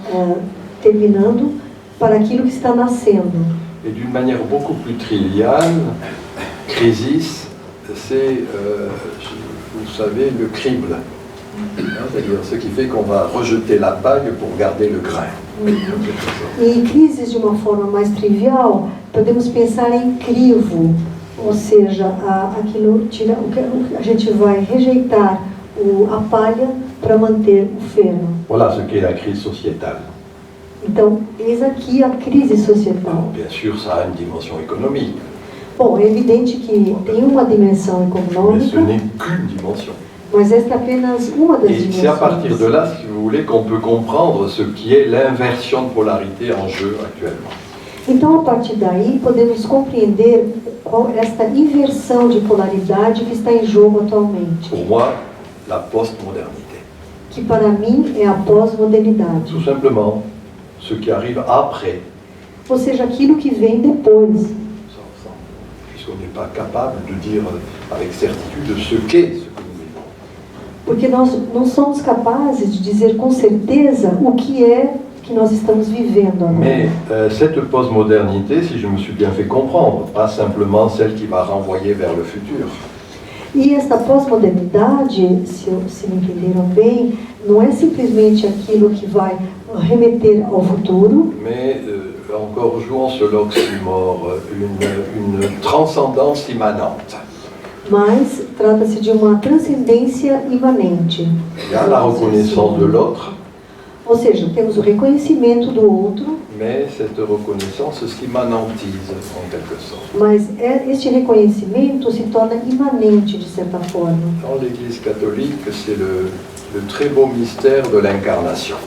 terminando para aquilo que está nascendo. Et d'une manière beaucoup plus triviale, crisis, c'est, vous savez, le crible. C'est-à-dire ce qui fait qu'on va rejeter la bague pour garder le grain. E crises, de uma forma mais trivial, podemos pensar em crivo, ou seja, aquilo a gente vai rejeitar a palha para manter o feno. Voilà ce qu'est la crise sociétale. Então, eis aqui a crise societal. Bien sûr, ça a une dimension économique, Bom, é evidente que tem uma dimensão mais ce econômica, n'est qu'une dimension. mas esta é apenas uma das Et c'est à partir de dimensões. là, si vous voulez, qu'on peut comprendre ce qui est l'inversion de polarité en jeu actuellement. Então, a partir daí, podemos compreender qual esta inversão de polaridade que está em jogo atualmente, Pour moi, la postmodernité. que para mim é a pós-modernidade, Tout simplement, ce qui arrive après, ou seja, aquilo que vem depois, puisqu'on n'est pas capable de dire avec certitude ce qu'est ce que nous vivons. porque nós não somos capazes de dizer com certeza o que é que nós estamos vivendo agora. Mais cette postmodernité, si je me suis bien fait comprendre, pas simplement celle qui va renvoyer vers le futur, E esta pós-modernidade, se me entenderam bem, não é simplesmente aquilo que vai remeter ao futuro, mais encore jouons sur l'oxymore, une transcendance immanente. mas trata-se de uma transcendência imanente. Il y a la reconnaissance de l'autre, Ou seja, temos o reconhecimento do outro, mais cette reconnaissance s'immanentise en quelque sorte. mas este reconhecimento se torna imanente de certa forma. Dans l'Église catholique, c'est le très beau mystère de l'incarnation.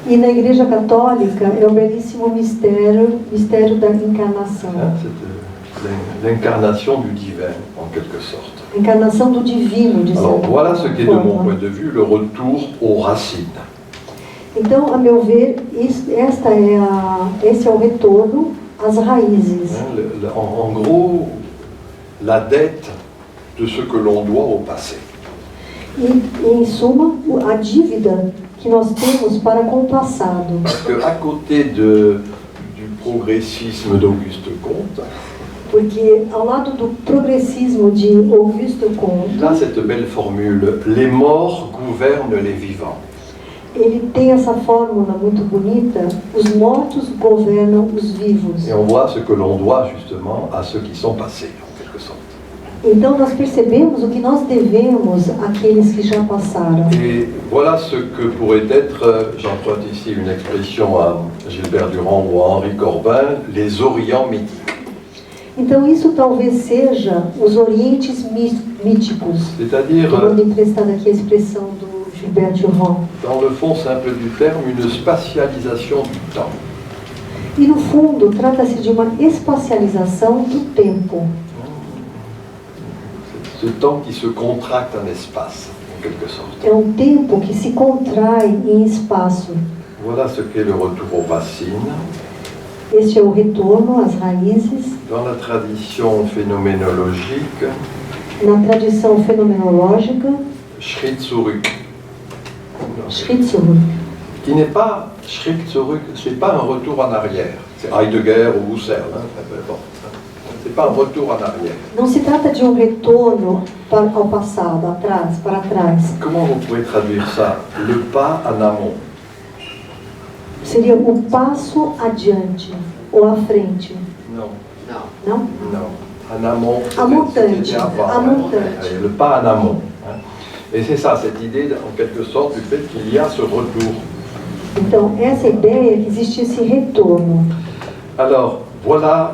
E na Igreja Católica é o belíssimo mistério da encarnação. C'est l'incarnation du divin, en quelque sorte. A encarnação do divino, de Alors certa voilà ce qu'est de mon forma. point de vue le retour aux racines. Então, a meu ver, esse é o retorno às raízes. En gros, la dette de ce que l'on doit au passé. E, em suma, a dívida que nós temos para com o passado. Parce qu'à côté du progressisme d'Auguste Comte, Porque, ao lado do progressismo de Auguste Comte, il a cette belle formule, les morts gouvernent les vivants. ele tem essa fórmula muito bonita: os mortos governam os vivos. Et on voit ce que l'on doit justement à ceux qui sont passés, en quelque sorte. Então, nós percebemos o que nós devemos àqueles que já passaram. Et voilà ce que pourrait être, j'emprunte ici une expression à Gilbert Durand ou à Henri Corbin, les Orients mythiques. Então, isso talvez seja os orientes míticos. C'est-à-dire, Tomando emprestada aqui a expressão do Gilbert Durand. dans le fond simple du terme, une spatialisation du temps. E, no fundo, trata-se de uma espacialização do tempo. Ce temps qui se contracte en espace, en quelque sorte. É um tempo que se contrai em espaço. Voilà ce qu'est le retour aux racines. Este é o retorno às raízes. Dans la tradition phénoménologique, Na tradição fenomenológica, Schritt zurück. Schritt zurück. Qui n'est pas Schritt zurück, c'est pas un retour en arrière. C'est Heidegger ou Husserl, hein, peu importe. C'est pas un retour en arrière. Não se trata de um retorno ao passado, atrás, para trás. Comment vous pouvez traduire ça? Le pas en amont. Seria o passo adiante, ou à frente. Non, Não? non. En amont, À montante, c'était avant, à hein. montante. Le pas en amont. Hein. Et c'est ça, cette idée, en quelque sorte, du fait qu'il y a ce retour. Então, essa ideia que existe esse retorno. Alors, voilà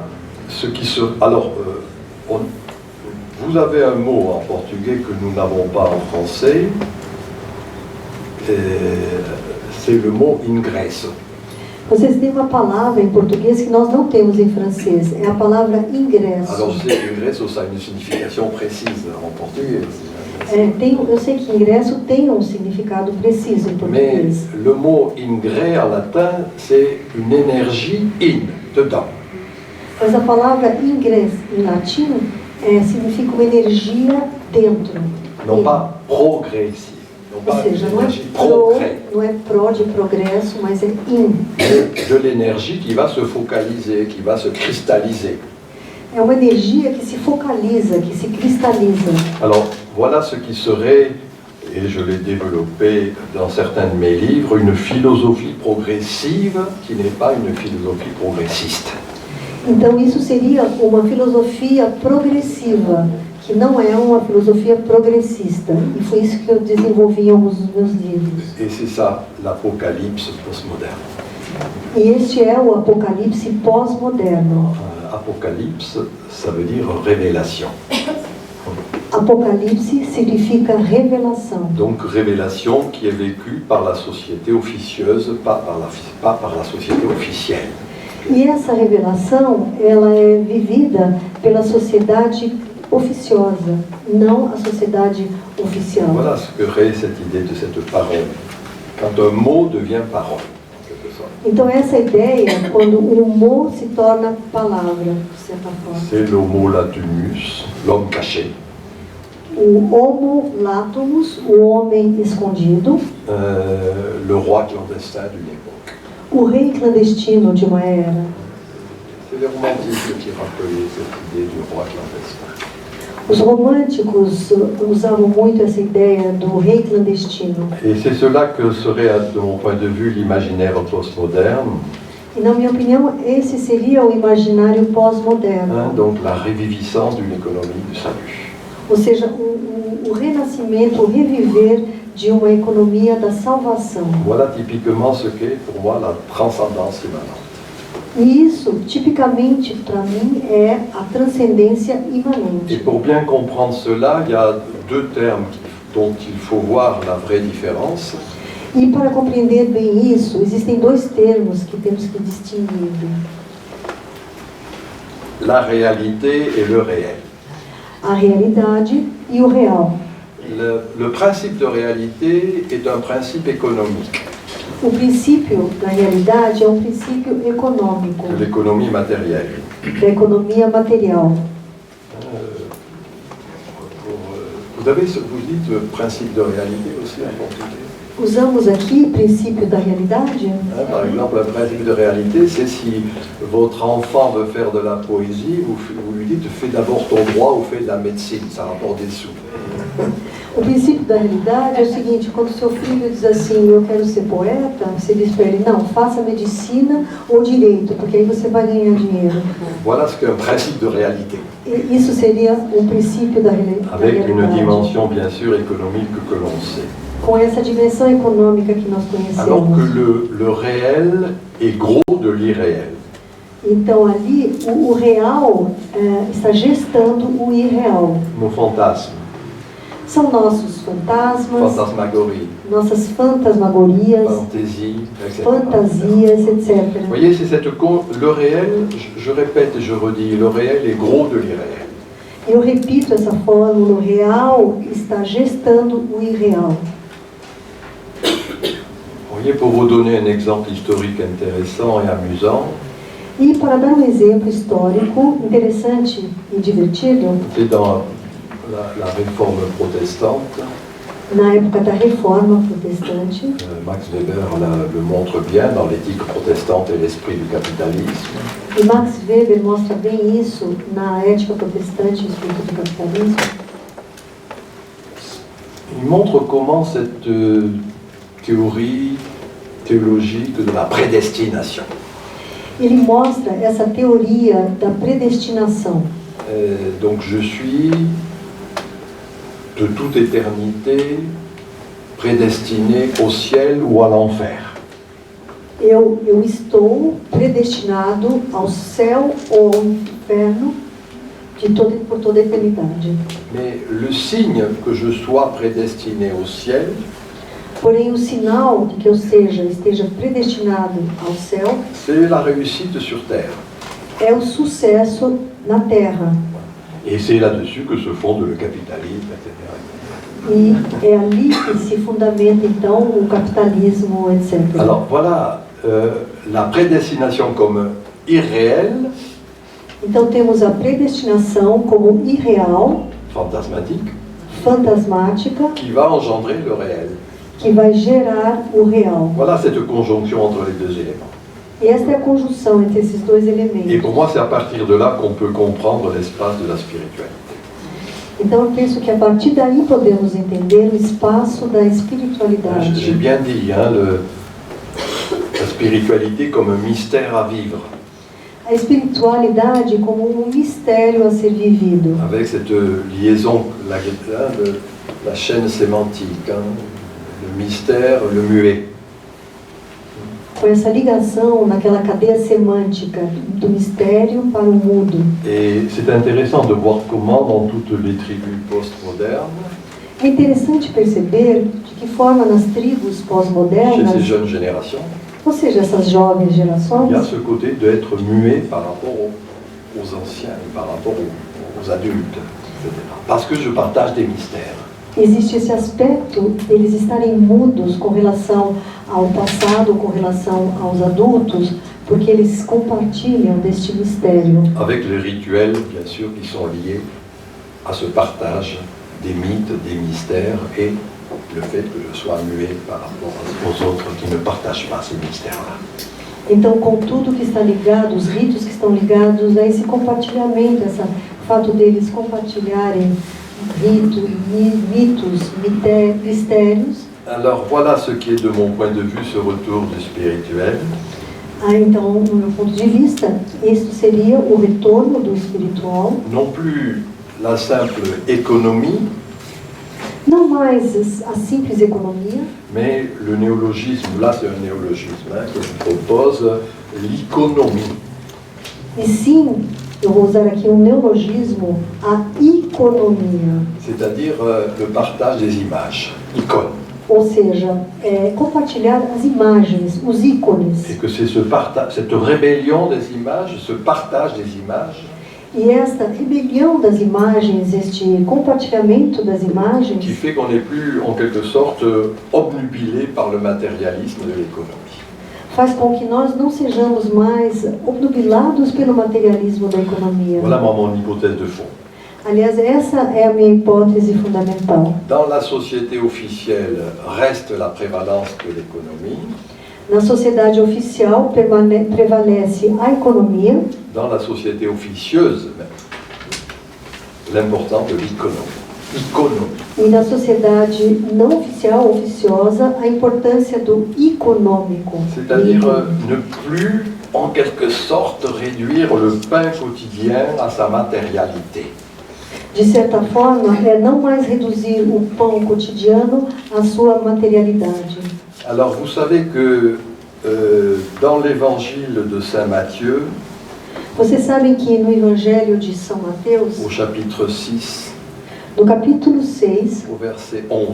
ce qui se... Alors, vous avez un mot en portugais que nous n'avons pas en français, c'est le mot ingresso. Vocês têm uma palavra em português que nós não temos em francês. É a palavra ingresso. Alors je sais qu'ingresso, ça a une signification précise en portugais. Eu sei que ingresso tem um significado preciso em Mais português. le mot ingre en latin, c'est une énergie in, dedans. Mas a palavra ingresso em latim significa uma energia dentro. Non pas progressif, non Ou pas une seja, não énergie é progrès, pró de progresso, mas é in. mais de l'énergie qui va se focaliser, qui va se cristalliser. É uma energia que se focaliza, que se cristaliza. Alors voilà ce qui serait, et je l'ai développé dans certains de mes livres, une philosophie progressive qui n'est pas une philosophie progressiste. Então isso seria uma filosofia progressiva, que não é uma filosofia progressista. E foi isso que eu desenvolvi em alguns dos meus livros. Et c'est ça l'apocalypse postmoderne. E este é o apocalipse pós-moderno. Apocalypse, ça veut dire révélation. Apocalipse significa revelação. Donc révélation qui est vécue par la société officieuse, pas par la société officielle. E essa revelação, ela é vivida pela sociedade oficiosa, não a sociedade oficial. Voilà ce que crée cette idée de cette parole. Quand un mot devient parole, en quelque sorte. Então essa ideia, quando o mot se torna palavra, de certa forma. C'est l'homo latumus, l'homme caché. O homo latumus, o homem escondido, Le roi clandestin d'une époque. o rei clandestino de uma era. C'est les romantiques qui rappelaient cette idée du roi clandestin. Os românticos usavam muito essa ideia do rei clandestino. Et c'est cela que serait, de mon point de vue, l'imaginaire postmoderne. E, na minha opinião, esse seria o imaginário pós-moderno. Donc la réviviscence d'une économie du salut. Ou seja, o renascimento, o reviver de uma economia da salvação. Voilà typiquement ce qu'est pour moi la transcendance immanente. E isso, tipicamente, para mim, é a transcendência Et imanente. pour bien comprendre cela, il y a deux termes dont il faut voir la vraie différence. E para compreender bem isso, existem dois termos que temos que distinguir. La réalité et le réel. A realidade e o real. Le principe de réalité est un principe économique, O princípio da realidade é um princípio econômico, de l'économie matérielle. da economia material. Vous dites principe de réalité aussi en portugais. Usamos aqui princípio da realidade. Par exemple, un principe de réalité, c'est si votre enfant veut faire de la poésie, vous lui dites fais d'abord ton droit ou fais de la médecine, ça rapporte des sous. O princípio da realidade é o seguinte: quando seu filho diz assim, eu quero ser poeta, você diz para ele, não, faça medicina ou direito, porque aí você vai ganhar dinheiro. Voilà ce qu'est un principe de réalité. E isso seria um princípio da realidade. Avec une dimension bien sûr économique que l'on sait. Com essa dimensão econômica que nós Alors conhecemos. que le réel est gros de l'irréel. Então ali o real está gestando o irreal. Nos fantasmes, São nossos fantasmas, fantasmagorie, nossas fantasmagorias, fantaisie, etc. fantasias, etc. Vous voyez, c'est le réel, je répète et je redis, le réel est gros de l'irréel. Eu repito essa fórmula: o real está gestando o irreal. Vous voyez, pour vous donner un exemple historique intéressant et amusant, E para dar um exemplo histórico interessante e divertido, c'est dans la réforme protestante, na época da Reforma Protestante, Max Weber le montre bien dans l'éthique protestante et l'esprit du capitalisme. e Max Weber mostra bem isso na Ética Protestante e o Espírito do Capitalismo. Il montre comment cette théorie théologique de la prédestination, Ele mostra essa teoria da predestinação. donc je suis de toute éternité prédestiné au ciel ou à l'enfer. Eu estou predestinado ao céu ou ao inferno por toda a eternidade. Mais le signe que je sois prédestiné au ciel, Porém, o sinal de que eu esteja predestinado ao céu c'est la réussite sur terre. é o sucesso na terra. Et c'est là-dessus que se fonde le capitalisme, etc. E é ali que se fundamenta, então, o capitalismo, etc. Alors voilà, la prédestination comme irréelle, Então, temos a predestinação como irreal, fantasmatique, fantasmática, qui va engendrer le réel. que vai gerar o real. Voilà cette conjonction entre les deux éléments. E esta é a conjunção entre esses dois Et elementos. pour moi, c'est à partir de là qu'on peut comprendre l'espace de la spiritualité. Então, eu penso que a partir daí podemos entender o espaço da J'ai espiritualidade. bien dit, hein, la spiritualité comme un mystère à vivre, A espiritualidade como um mistério a ser vivido. avec cette liaison, la chaîne sémantique, hein, le mystère, le muet. Com essa ligação naquela cadeia semântica do mistério para o mudo. Et c'est intéressant de voir comment dans toutes les tribus postmodernes, É interessante perceber de que forma nas tribos chez pós-modernas, ces jeunes générations, ou seja, essas jovens il y a gerações, ce côté d'être muet par rapport aux anciens, par rapport aux adultes, etc. Parce que je partage des mystères. existe esse aspecto deles estarem mudos com relação ao passado, com relação aos adultos, porque eles compartilham deste mistério. Avec les rituels, bien sûr, qui sont liés à ce partage des mythes, des mystères et le fait que je sois muet par rapport aux autres qui ne partagent pas ces mystères-là. Então, com tudo que está ligado, os ritos que estão ligados a esse compartilhamento, o fato deles compartilharem mitos, mistérios. Alors voilà ce qui est de mon point de vue ce retour du spirituel. Então, no meu ponto de vista, isso seria o retorno do espiritual. Non plus la simple économie, Não mais a simples economia, mais le néologisme, là c'est un néologisme hein, que je propose, l'iconomie. e sim, eu vou usar aqui um neologismo, a economia. C'est-à-dire le partage des images, icônes. Ou seja, compartilhar as imagens, os ícones. Et que c'est cette rébellion des images, ce partage des images, E esta rebelião das imagens, este compartilhamento das qui imagens, fait qu'on n'est plus en quelque sorte obnubilé par le matérialisme de l'économie. faz com que nós não sejamos mais obnubilados pelo materialismo da economia. Voilà mon hypothèse de fond. Aliás, essa é a minha hipótese fundamental. Dans la société officielle reste la prévalence de l'économie, Na sociedade oficial prevalece a economia, dans la société officieuse, l'importance de l'économie. e na sociedade não oficial, oficiosa, a importância do econômico. C'est-à-dire ne plus, en quelque sorte, réduire le pain quotidien à sa matérialité. De certa forma, é não mais reduzir o pão cotidiano à sua materialidade. Alors vous savez que dans l'évangile de Saint Matthieu, Vocês sabem que no Evangelho de São Mateus, au chapitre 6, no capítulo 6, au verset 11,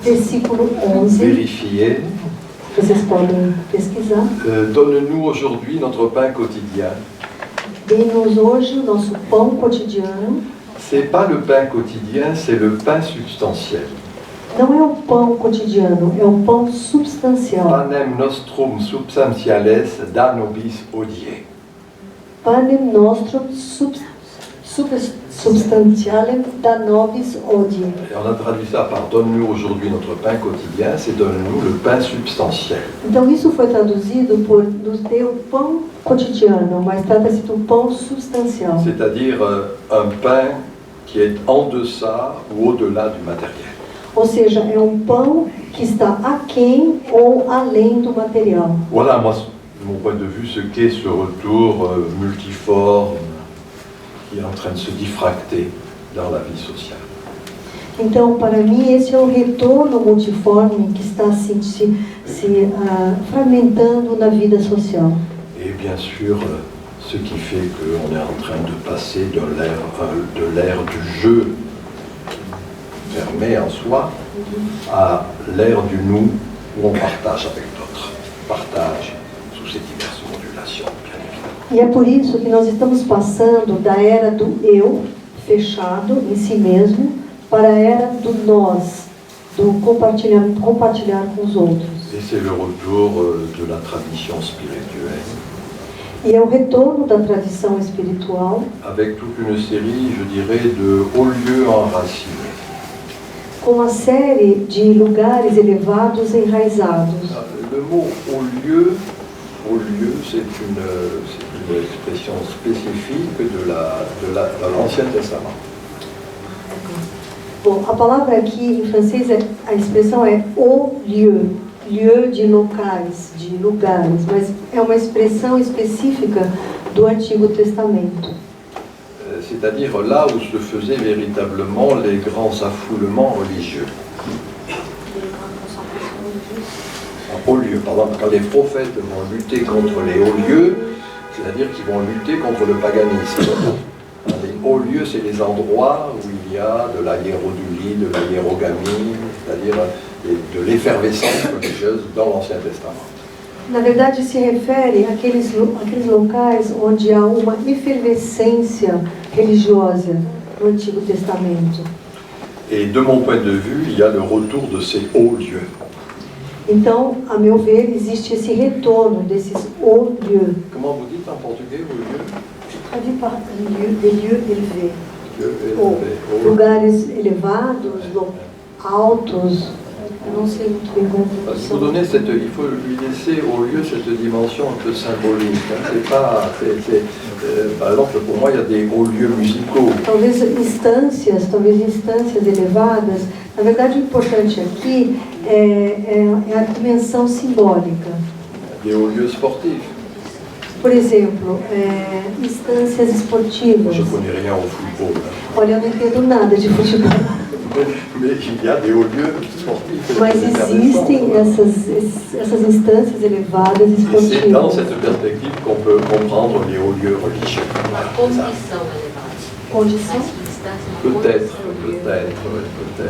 versículo 11, vérifiez, vocês podem pesquisar. donne-nous aujourd'hui notre pain quotidien. Dê-nos hoje o nosso pão cotidiano. C'est pas le pain quotidien, c'est le pain substantiel. Não é o pão cotidiano, é o pão substancial. Panem nostrum substantiales da nobis hodie. Panem nostrum substantialem da nobis hodie. Et on a traduit ça par donne-nous aujourd'hui notre pain quotidien, c'est donne-nous le pain substantiel. Então isso foi traduzido por nos dê o pão cotidiano, mas trata-se do pão substancial. C'est-à-dire un pain qui est en deçà ou au-delà du matériel. Ou seja, é um pão que está aquém ou além do material. Voilà, moi, de mon point de vue, ce qu'est ce retour multiforme qui est en train de se diffracter dans la vie sociale. Então, para mim, esse é o retorno multiforme que está se fragmentando na vida social. Et bien sûr, ce qui fait qu'on est en train de passer de l'ère du jeu fermé en soi à l'ère du nous où on partage avec d'autres. Partage sous ces diverses modulations, bien évidemment. E é por isso que nós estamos passando da era do eu, fechado em si mesmo, para a era do nós, do compartilhar com os outros. Et c'est le retour de la tradition spirituelle. E é o retorno da tradição espiritual, Avec toute une série, je dirais, de hauts lieux enracinés. com uma série de lugares elevados enraizados. Le mot haut lieu, c'est une expression spécifique de l'Ancien Testament. Bom, a palavra aqui em francês, a expressão é haut lieu, lieu de locais, de lugares, mas é uma expressão específica do Antigo Testamento. C'est-à-dire là où se faisaient véritablement les grands affoulements religieux. Hauts lieux, pardon, quand les prophètes vont lutter contre les hauts lieux, c'est-à-dire qu'ils vont lutter contre le paganisme. Les hauts lieux, c'est les endroits où il y a de la hiérodulie, de la hiérogamie, c'est-à-dire de l'effervescence religieuse dans l'Ancien Testament. Na verdade, se refere àqueles locais onde há uma efervescência religiosa no Antigo Testamento. Et de mon point de vue, il y a le retour de ces hauts lieux. Então, a meu ver, existe esse retorno desses hauts lieux. Comment vous dites en portugais, hauts lieux? Traduit par lieu, des lieux élevés. Lieux Ou élevés, hauts. lugares elevados, altos. Eu não sei muito bem como Parce qu'il faut donner il faut lui laisser au lieu cette dimension un peu symbolique. Hein. C'est pas, par exemple, pour moi, il y a des hauts lieux musicaux. talvez instâncias elevadas. Na verdade, o importante aqui é a dimensão simbólica. Des hauts lieux sportifs. Por exemplo, instâncias esportivas. Je ne connais rien au football. Hein. Olha, eu não entendo nada de futebol, Mais il y a des hauts lieux sportifs. mas existem essas instâncias elevadas Et c'est dans esportivas. cette perspective qu'on peut comprendre les hauts lieux religieux. Uma condição elevada. Condição? Peut-être.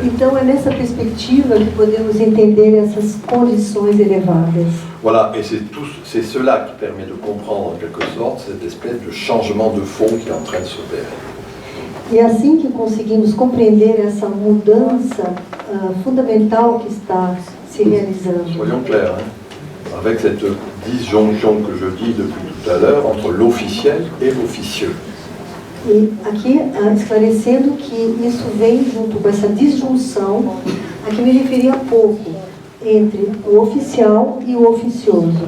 Então é nessa perspectiva que podemos entender essas condições elevadas. Voilà, et c'est cela qui permet de comprendre en quelque sorte cette espèce de changement de fond qui est en train de s'opérer. E é assim que conseguimos compreender essa mudança fundamental que está se realizando. Soyons clairs, hein, avec cette disjonction que je dis depuis tout à l'heure entre l'officiel et l'officieux. E aqui, esclarecendo que isso vem junto com essa disjunção, a que me referi há pouco, entre o oficial e o oficioso.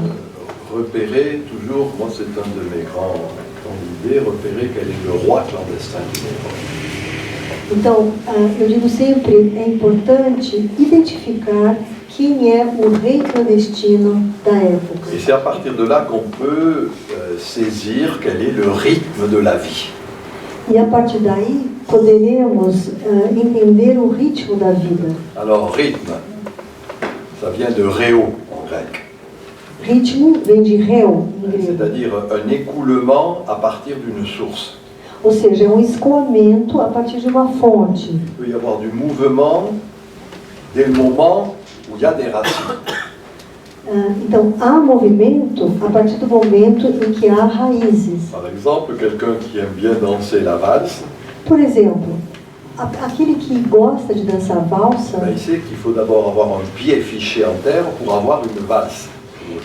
Repérer toujours, moi c'est un de mes grands idées, repérer quel est le roi clandestin d'une époque. Então, eu digo sempre, é importante identificar quem é o rei clandestino da época. Et c'est à partir de là qu'on peut saisir quel est le rythme de la vie. E a partir daí, poderemos entender o ritmo da vida. Alors rythme, ça vient de réo en grec. Ritmo vem de réu, em grego. C'est-à-dire un écoulement à partir d'une source. Ou seja, é um escoamento a partir de uma fonte. Il peut y avoir du mouvement dès le moment où il y a des racines. Então, há movimento a partir do momento em que há raízes. Par exemple, quelqu'un qui aime bien danser la valse, Por exemplo, aquele que gosta de dançar valsa, il sait qu'il faut d'abord avoir un pied fiché en terre pour avoir une valse.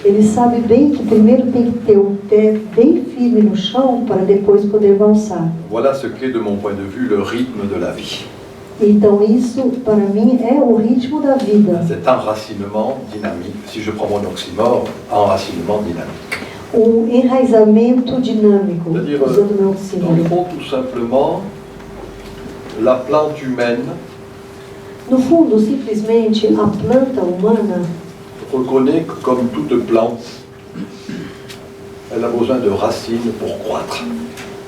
ele sabe bem que primeiro tem que ter o pé bem firme no chão para depois poder valsar. Voilà ce qu'est de mon point de vue le rythme de la vie. Então, isso, para mim, é o ritmo da vida. Cet enracinement dynamique, si je prends mon oxymore, enracinement dynamique. O enraizamento dinâmico, C'est-à-dire, usando meu dans le oxímoro. fond, tout simplement, la plante humaine No fundo, simplesmente, a planta humana reconnaît que comme toute plante, elle a besoin de racines pour croître.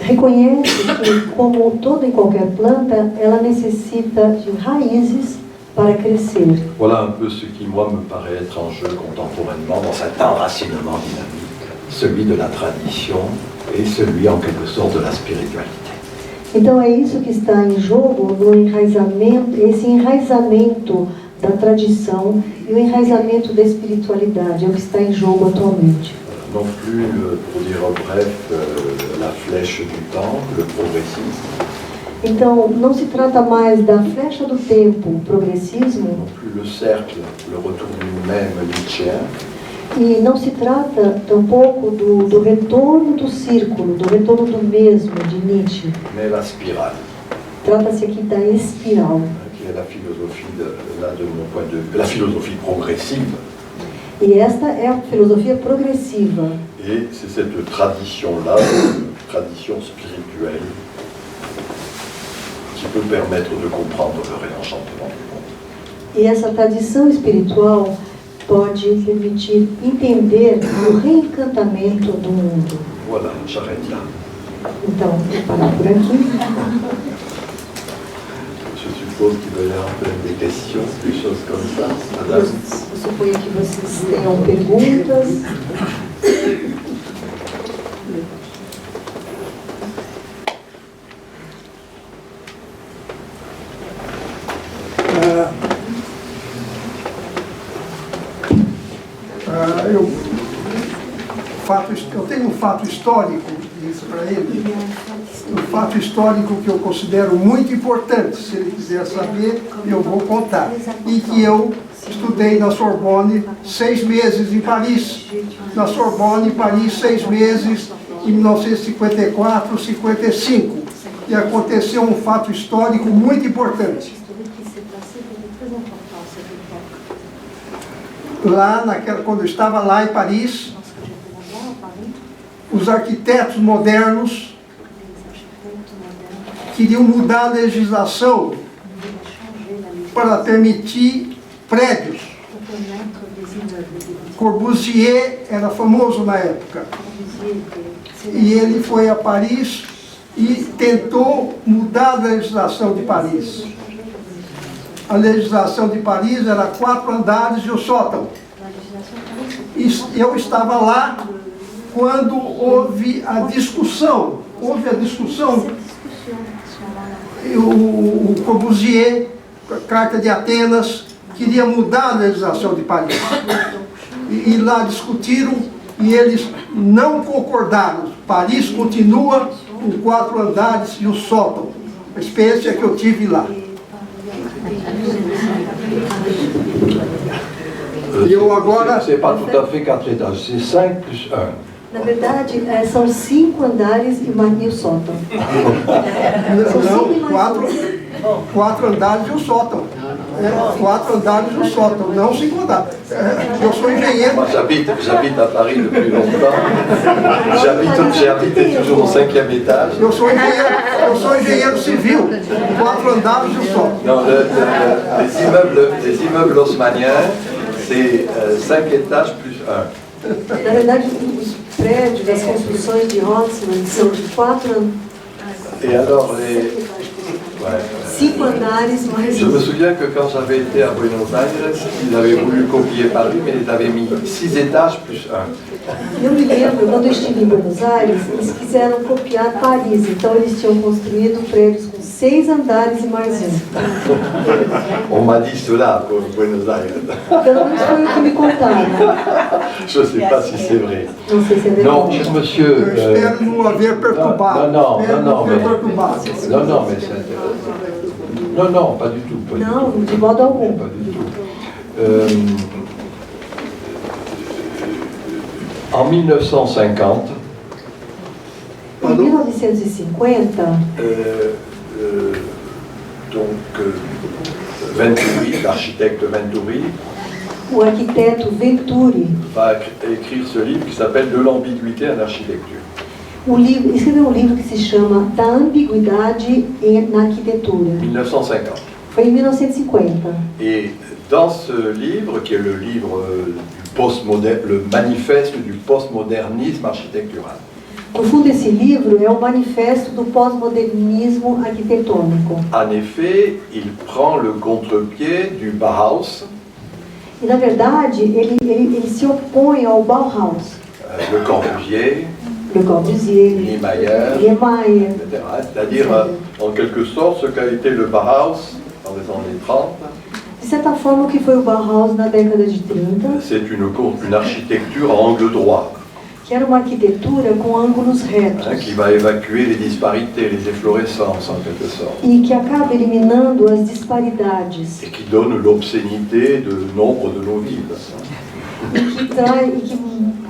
reconhece que, como toda e qualquer planta, ela necessita de raízes para crescer. Voilà un peu ce qui, moi, me paraît être en jeu contemporainement dans cet enracinement dynamique, celui de la tradition est celui en quelque sorte de la spiritualité. Então é isso que está em jogo no enraizamento, esse enraizamento da tradição e o enraizamento da espiritualidade, é o que está em jogo atualmente. Non plus, pour dire en bref, la flèche du temps, le progressisme. Então, não se trata mais da flecha do tempo, o progressismo, Non plus le cercle, le retour du même nietzschéen. e não se trata tampouco do retorno do círculo, do retorno do mesmo, de Nietzsche. Mais la spirale, Trata-se aqui da espiral. qui est la philosophie, là, de mon point de vue, la philosophie progressive. E esta é a filosofia progressiva. Et c'est cette tradition-là, tradition spirituelle, qui peut permettre de comprendre le réenchantement du monde. E essa tradição espiritual pode permitir entender o reencantamento do mundo. Voilà, j'arrête là. Então, vou parar por aqui. Je suppose qu'il va y avoir peut-être des questions, des choses comme ça. Madame, Eu suponho que vocês tenham perguntas. Eu tenho um fato histórico, disse para ele, um fato histórico que eu considero muito importante. Se ele quiser saber, eu vou contar. E que eu estudei na Sorbonne 6 meses em Paris. Na Sorbonne, em Paris, 6 meses, em 1954, 55. E aconteceu um fato histórico muito importante. Lá, quando eu estava lá em Paris, os arquitetos modernos queriam mudar a legislação para permitir prédios. Corbusier era famoso na época. E ele foi a Paris e tentou mudar a legislação de Paris. A legislação de Paris era 4 andares e o sótão. E eu estava lá quando houve a discussão. E o Corbusier, Carta de Atenas, queria mudar a legislação de Paris. E lá discutiram e eles não concordaram. Paris continua com 4 andares e o sótão. A experiência que eu tive lá. Eu agora... c'est pas tout à fait 4 étages, c'est 5 plus 1. Na verdade, são 5 andares e o sótão. Não, 4 andares e o sótão. 4 andares e o sótão, não 5 andares. Eu sou engenheiro. Moi, j'habite à Paris depuis longtemps. J'ai habité toujours au 5e étage. Eu sou engenheiro civil. 4 andares e o sótão. Non, les immeubles haussmanniens, c'est 5 étages plus 1. Na verdade, os prédios, as construções de Haussmann são de 4 andares. Et alors, 5 andares mais... Je me souviens que quand j'avais été à Buenos Aires, ils avaient voulu copier Paris, mais ils avaient mis 6 étages plus 1. Eu me lembro, quando eu estive em Buenos Aires, eles quiseram copiar Paris, então eles tinham construído prédios com 6 andares e mais 1. On m'a dit cela pour Buenos Aires. Pelo menos foi o que me contaram. Je ne sais pas si c'est vrai. Não sei se é Non, verdade. cher monsieur. Eu espero não haver perturbado. Non, Espero não haver mais. perturbado. Non, mais c'est intéressant. Non, pas du tout. Pas du Não, tout. de modo algum. Pas du tout. En 1950, Em 1950, Venturi, l'architecte Venturi, o arquiteto Venturi va écrire ce livre qui s'appelle De l'ambiguïté en architecture. escreveu um livro que se chama Da Ambiguidade na Arquitetura. 1950. Foi em 1950. Et dans ce livre, qui est le livre du postmoderne, le manifeste du postmodernisme architectural, No fundo, esse livro é o manifesto do pós-modernismo arquitetônico. en effet, il prend le contre-pied du Bauhaus, E, na verdade, ele se opõe ao Bauhaus. Le Corbusier, Le Corbusier, Niemeyer, Niemeyer. etc. C'est-à-dire, en quelque sorte, ce qu'a été le Bauhaus dans les années 30, De certa forma, o que foi o Bauhaus na década de 30, c'est une architecture à angle droit, que era uma arquitetura com ângulos retos, qui va évacuer les disparités, les efflorescences en quelque sorte, e que acaba eliminando as disparidades, et qui donne l'obscénité de nombre de nos villes.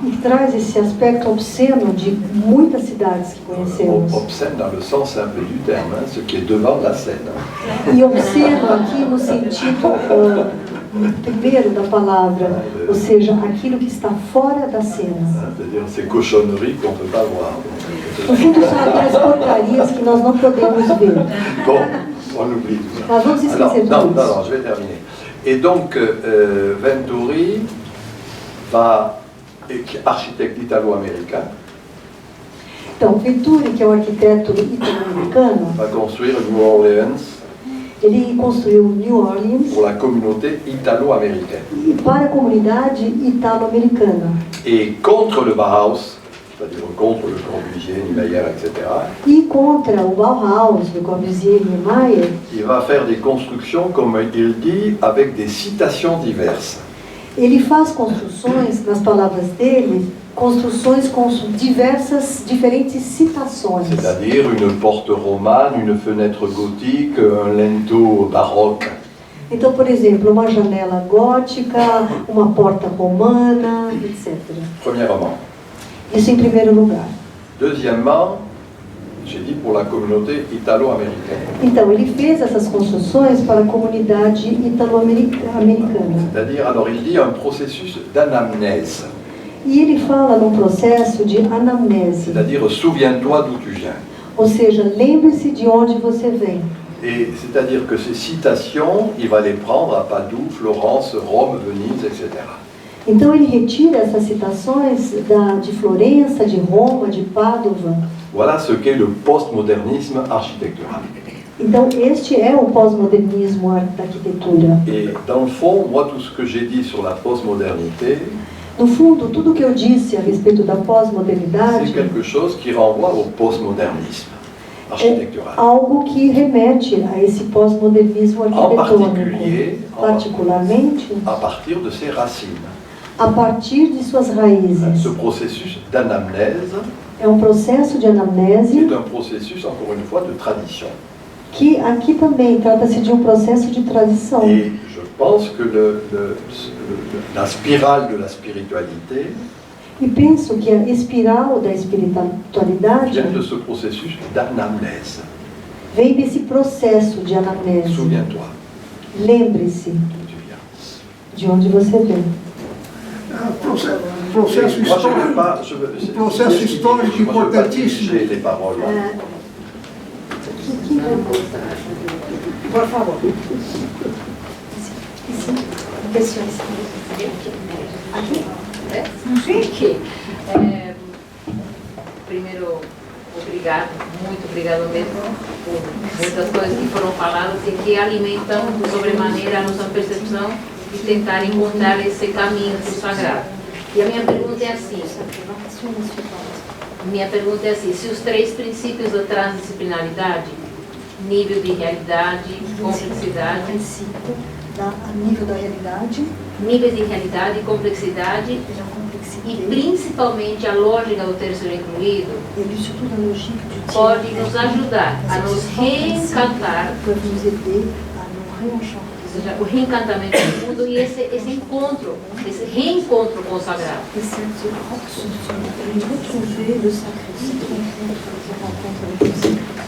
e que traz esse aspecto obsceno de muitas cidades que conhecemos. Obscène dans le sens simple du terme, ce qui est devant la scène. E obsceno aqui no sentido primeiro da palavra, ou seja, aquilo que está fora da cena. C'est-à-dire ces cochonneries qu'on ne peut pas voir. No fundo, são aquelas porcarias que nós não podemos ver. Bon, on oublie tout ça. Nós vamos Alors, esquecer non, tudo non, isso. non, je vais terminer. Et donc, Venturi va, architecte italo-américain, Então, Venturi, que é um arquiteto italo-americano, va construire New Orleans ele construiu New Orleans pour la communauté italo-américaine. e para a comunidade italo-americana. Et contre le Bauhaus, c'est-à-dire contre le Corbusier, Niemeyer, etc., E contra o Bauhaus, do Corbusier e Niemeyer, il va faire des constructions, comme il dit, avec des citations diverses. ele faz construções, nas palavras dele, construções com diferentes citações. C'est-à-dire une porte romane, une fenêtre gothique, un linteau baroque. Então, por exemplo, uma janela gótica, uma porta romana, etc. Premièrement. Isso em primeiro lugar. Deuxièmement, j'ai dit pour la communauté italo-américaine. Então, ele fez essas construções para a comunidade italo-americana. C'est-à-dire, alors il dit un processus d'anamnèse. E ele fala num processo de anamnese, C'est-à-dire, souviens-toi d'où tu viens. ou seja, lembre-se de onde você vem. Et c'est-à-dire que ces citations, il va les prendre à Padoue, Florence, Rome, Venise, etc. Então, ele retira essas citações de Florença, de Roma, de Pádua. Voilà ce qu'est le postmodernisme architectural. Então, este é o pós-modernismo da arquitetura. Et dans le fond, moi, tout ce que j'ai dit sur la postmodernité, No fundo, tudo que eu disse a respeito da c'est pós-modernidade quelque chose qui renvoie au postmodernisme é architectural. algo que remete a esse pós-modernismo arquitetônico, particularmente À partir de ses racines. a partir de suas raízes. Ce processus d'anamnèse É um processo de anamnese est un processus, encore une fois, de tradition. que aqui também trata-se de um processo de tradição. Et je pense que la spirale de la spiritualité E penso que a espiral da espiritualidade vient de ce processus d'anamnèse. vem desse processo de anamnese. Souviens-toi Lembre-se d'où tu viens. de onde você vem. Processo Et moi, je veux histórico. pas, Processo histórico moi, je veux pas importantíssimo. diriger les paroles. Por favor. Questões. Aqui. Primeiro, obrigado, muito obrigado mesmo por muitas coisas que foram faladas e que alimentam sobremaneira a nossa percepção de tentar encontrar esse caminho do sagrado. E a minha pergunta é assim, se os três princípios da transdisciplinaridade, nível de realidade, complexidade, princípio nível da realidade, níveis de realidade, complexidade e principalmente a lógica do terceiro incluído pode nos ajudar a nos reencantar, ou seja, o reencantamento do mundo e esse encontro, esse reencontro com o sagrado.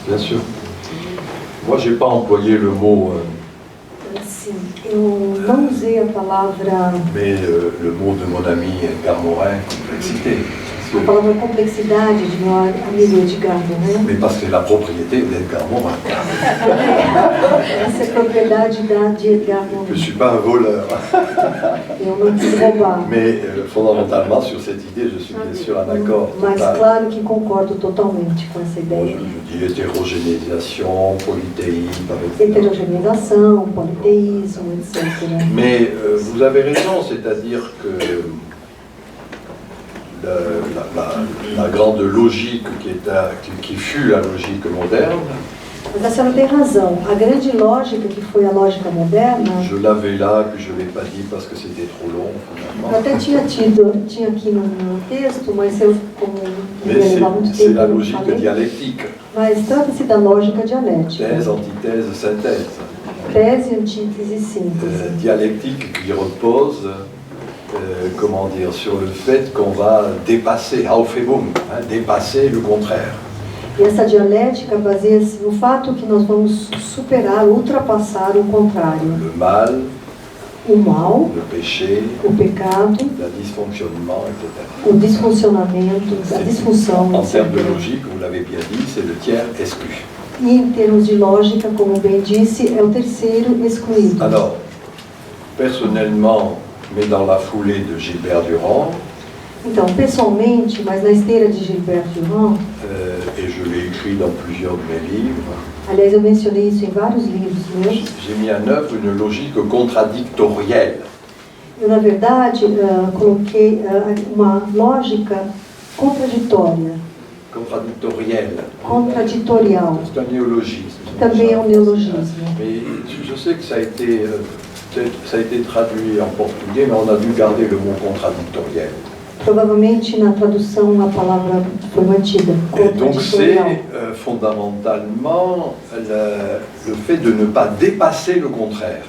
Bien sûr. Moi, j'ai pas employé le mot, Sim, eu não usei a palavra, mais le mot de mon ami Edgar Morin, complexité. a palavra complexidade de meu amigo Edgar Morin. Mais parce que c'est la propriété d'Edgar Morin. Essa é a propriedade de Edgar Je ne Morin. suis pas un voleur. Eu não quis roubar. Mais fondamentalement, sur cette idée, je suis bien sûr en accord Mas total. claro que concordo totalmente com essa Bon, ideia. je dis hétérogénéisation, polythéisme, avec Heterogeneização, politeísmo, etc. Mais vous avez raison, c'est-à-dire que la grande logique qui fut la logique moderne. Mas a senhora tem razão. A grande lógica, que foi a lógica moderna, Je l'avais là, puis je ne l'ai pas dit parce que c'était trop long, eu finalement. até tinha aqui no texto, mas eu, como não ia Mais levar muito c'est tempo, la eu não logique falei. dialectique. Mas trata-se da lógica dialética. Thèse, antithèse, synthèse. Tese, antítese e síntese. Dialectique qui repose, comment dire, sur le fait qu'on va dépasser, Aufhebung, dépasser le contraire. E essa dialética baseia-se no fato que nós vamos superar, ultrapassar o contrário. Le mal, O mal, le péché, o pecado, le dysfonctionnement, etc. o disfuncionamento, a disfunção, En termes de etc. logique, vous l'avez bien dit, c'est le tiers exclu. E em termos de lógica, como bem disse, é o terceiro excluído. Alors, personnellement, mais dans la foulée de Gilbert Durand, Então, pessoalmente, mas na esteira de Gilbert Durand, et je l'ai écrit dans plusieurs de mes livres, aliás, eu mencionei isso em vários livros meus, j'ai mis en œuvre une logique contradictorielle. eu, na verdade, coloquei uma lógica contraditória, contraditorial, C'est un néologisme. que também é um neologismo. Mais je sais que ça a été, ça a été traduit en portugais, mais on a dû garder le mot contradictoriel. Provavelmente na tradução a palavra foi mantida, Et donc c'est contraditorial. fondamentalement le fait de ne pas dépasser le contraire.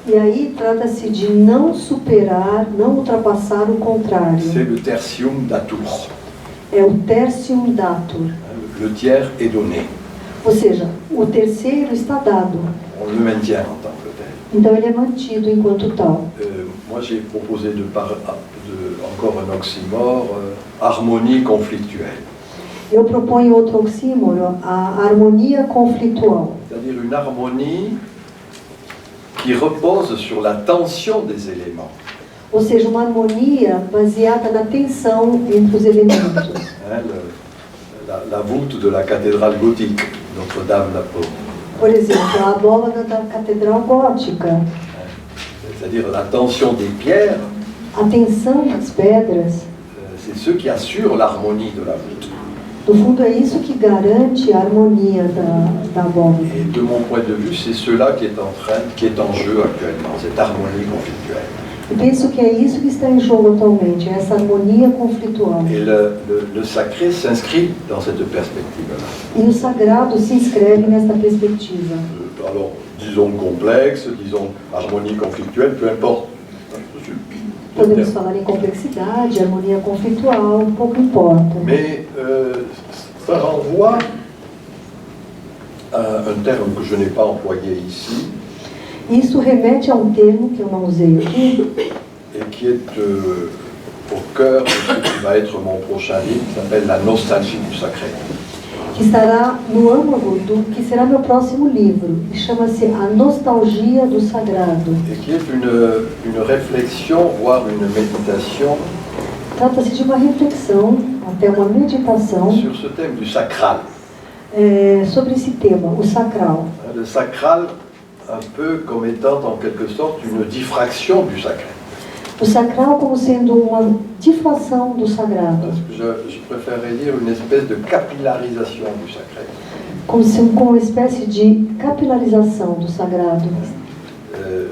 E aí trata-se de não superar, não ultrapassar o contrário. C'est le tertium datur. É o tertium datur. Le tiers est donné. Ou seja, o terceiro está dado. On le maintient en tant que tel. Então ele é mantido enquanto tal. Moi j'ai proposé encore un oxymore, harmonie conflictuelle. Eu proponho outro oxímoro, a harmonia conflitual. C'est-à-dire une harmonie qui repose sur la tension des éléments. Ou seja, uma harmonia baseada na tensão entre os elementos. Hein, la voûte de la cathédrale gothique, Notre-Dame la Pauvre. Por exemplo, a abóbada da catedral gótica. C'est-à-dire la tension des pierres, A tensão das pedras, c'est ce qui assure l'harmonie de la voûte. no fundo, é isso que garante a harmonia da abóbada. Et de mon point de vue, c'est cela qui est en jeu actuellement, cette harmonie conflictuelle. E penso que é isso que está em jogo atualmente, essa harmonia conflitual. Et le sacré s'inscrit dans cette perspective-là. E o sagrado se inscreve nesta perspectiva. Alors, disons complexe, disons harmonie conflictuelle, peu importe. Podemos falar em complexidade, harmonia conflitual, pouco importa. Mais ça renvoie à un terme que je n'ai pas employé ici, Isso remete a um termo que eu não usei aqui, et qui est au cœur de ce qui va être mon prochain livre, qui s'appelle La nostalgie du sacré. que estará no âmago do que será meu próximo livro, e chama-se A Nostalgia do Sagrado. Et qui est une réflexion, voire une méditation Trata-se de uma reflexão, até uma meditação, sur ce thème du sacral. sobre esse tema, o sacral. Le sacral, un peu comme étant en quelque sorte une diffraction du sacré. O sacral como sendo uma diflação do sagrado, Je préférerais dire une espèce de capillarisation du sacré. como uma espécie de capilarização do sagrado.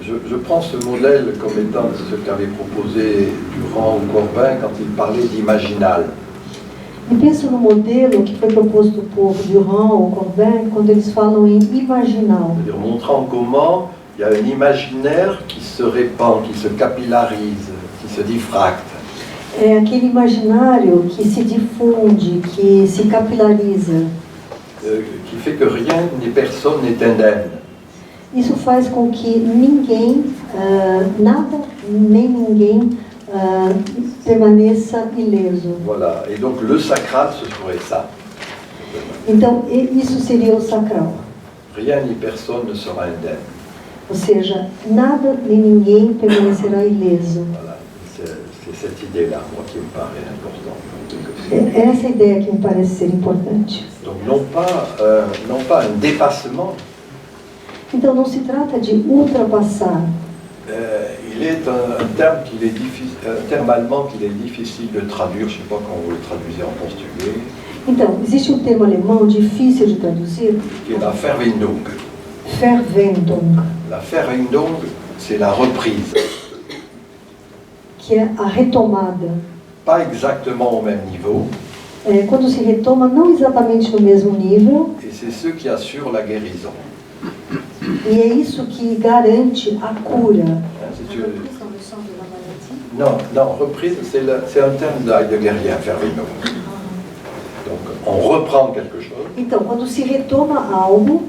Je prends ce modèle comme étant ce qu'avait proposé Durand ou Corbin quand il parlait d'imaginal. E penso no modelo que foi proposto por Durand ou Corbin quando eles falam em imaginal. C'est-à-dire montrant comment il y a un imaginaire qui se répand, qui se capillarise, qui se diffracte. É aquele imaginário que se difunde, que se capilariza. Qui fait que rien ni personne n'est indemne. Isso faz com que ninguém, nada nem ninguém permaneça ileso. Voilà. Et donc le sacral, ce serait ça. Então, isso seria o sacral. Rien ni personne ne sera indemne. Ou seja, nada nem ninguém permanecerá ileso. Voilà. C'est cette idée-là, moi, qui me paraît importante. É essa ideia que me parece ser importante. Donc non pas un dépassement, Então, não se trata de ultrapassar. il qui est un terme un terme allemand qu'il est difficile de traduire, je ne sais pas comment vous le traduisez en portugais. Então, existe um termo alemão difícil de traduzir, Qui est la Verwendung. Verwendung, La Verwendung, c'est la reprise. que é a retomada. Pas exactement au même niveau, Quando se retoma, não exatamente no mesmo nível, et c'est ce qui assure la guérison. e é isso que garante a cura. C'est une- Non, non, reprise, c'est un terme d'heideggerien, Verwendung. Donc, on reprend quelque chose, Então, quando se retoma algo,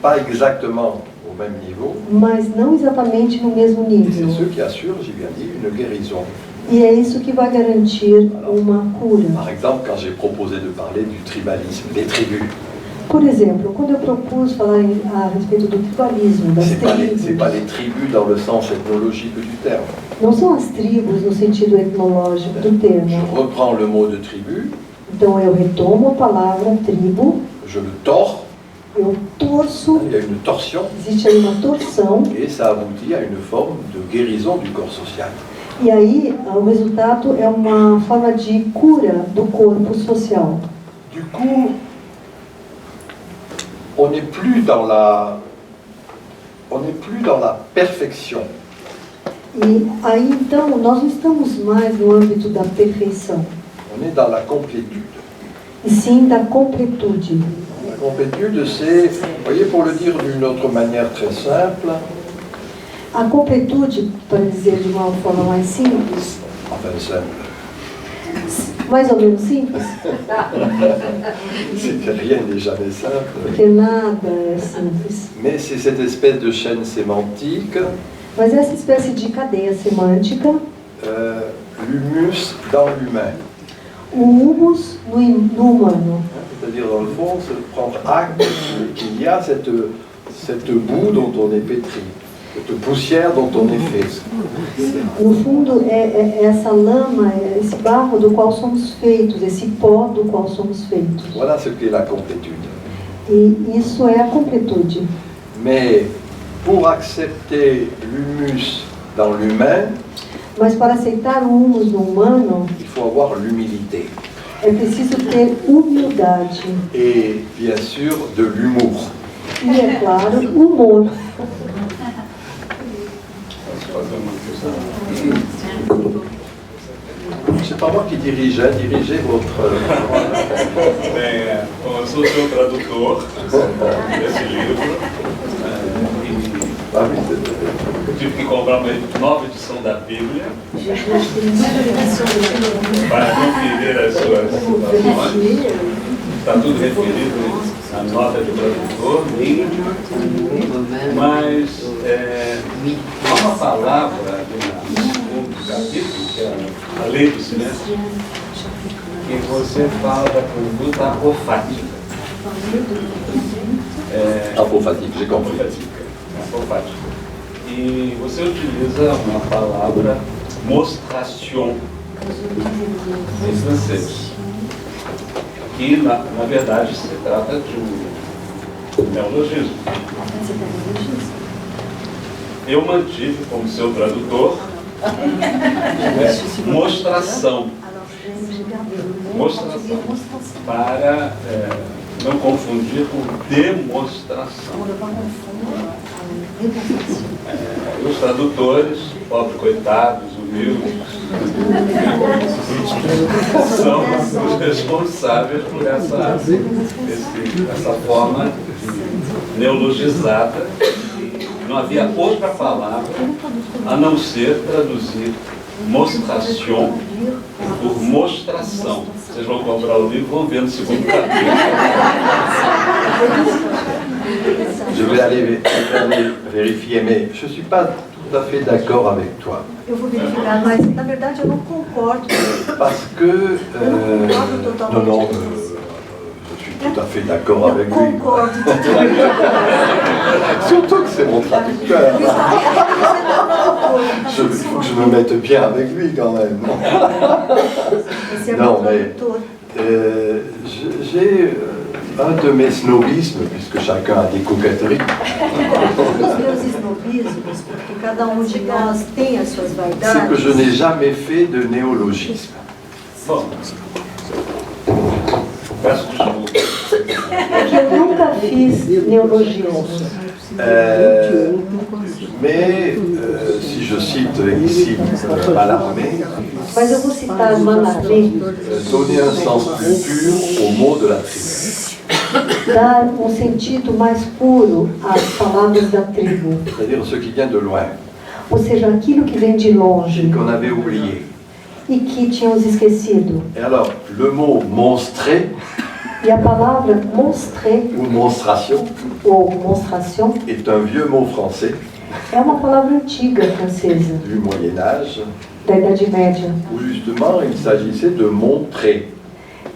pas exactement au même niveau, mas não exatamente no mesmo et c'est nível. ce qui assure, j'ai bien dit, une guérison. E é isso que vai garantir uma cura. Par exemple, quand j'ai proposé de parler du tribalisme, des tribus, Por exemplo, quando eu propus falar a respeito do tribalismo, das c'est pas tribos, les tribus dans le sens ethnologique du terme. não são as tribos no sentido etnológico do Je termo. reprends le mot de tribu, Então eu retomo a palavra tribo, je le tords, eu torço, il y a une torsion, existe aí uma torção, et ça aboutit à une forme de guérison du corps social. e aí o resultado é uma forma de cura do corpo social. Du coup, on n'est plus dans la perfection. E aí então nós não estamos mais no âmbito da perfeição, On est dans la complétude. e sim da completude. La complétude, c'est, vous voyez, pour le dire d'une autre manière très simple, A completude, para dizer de uma forma mais simples, enfin simple, mais ou menos simples, c'est rien n'est jamais simple, porque nada é simples, mais c'est cette espèce de chaîne sémantique, mas essa espécie de cadeia semântica, l'humus dans l'humain. o humus no humano, C'est-à-dire, dans le fond, se prendre acte qu'il y a cette boue dont on est pétri, cette poussière dont on est fait. no fundo é essa lama, é esse barro do qual somos feitos, esse pó do qual somos feitos. Voilà ce qu'est la complétude. E isso é a completude. Mais pour accepter l'humus dans l'humain, Mas para aceitar o humus no humano, il faut avoir l'humilité. é preciso ter humildade. Et bien sûr, de l'humour. E, é claro, humor. C'est pas moi qui dirigeais votre... Bem, bom, eu sou seu tradutor desse livro. Ah oui, Eu tive que comprar uma nova edição da Bíblia para conferir as suas citações. Está tudo referido na nota de tradutor, mas há uma palavra no segundo capítulo, que é a lei do silêncio, que você fala da conduta apofática. apophatique, j'ai compris. Apofática. E você utiliza uma palavra mostration em francês, que na verdade se trata de um neologismo. Eu mantive como seu tradutor mostração. Mostração. Para não confundir com demonstração. Os tradutores, pobres coitados, humildes, são os responsáveis por essa forma neologizada. Não havia outra palavra a não ser traduzir mostration por mostração. Vocês vão comprar o livro e vão ver no segundo capítulo. Je vais aller vérifier, mais je ne suis pas tout à fait d'accord avec toi. Eu vou verificar, mas na verdade eu não concordo. Parce que... non, non, je suis tout à fait d'accord avec Eu lui. concordo. Surtout que c'est mon traducteur. Il faut que je me mette bien avec lui quand même. Esse é Non, meu mais tradutor. j'ai un de mes snobismes, puisque chacun a des coquetteries. os meus esnobismos, porque cada de nós tem as suas c'est que vaidades, je n'ai jamais fait de néologisme. Bom, peço desculpa. é que eu nunca fiz neologismos. Mais si je cite ici Mallarmé, Mas eu vou citar Mallarmé, donner un sens plus pur au mot de la tribu. dar um sentido mais puro às palavras da tribo. C'est-à-dire ce qui vient de loin, Ou seja, aquilo que vem de longe qu'on avait oublié. e que tínhamos esquecido. Et alors, le mot monstrer E a palavra monstrer ou monstration ou monstration est un vieux mot français é uma palavra antiga francesa, du Moyen-Âge, da Idade Média. où justement il s'agissait de montrer,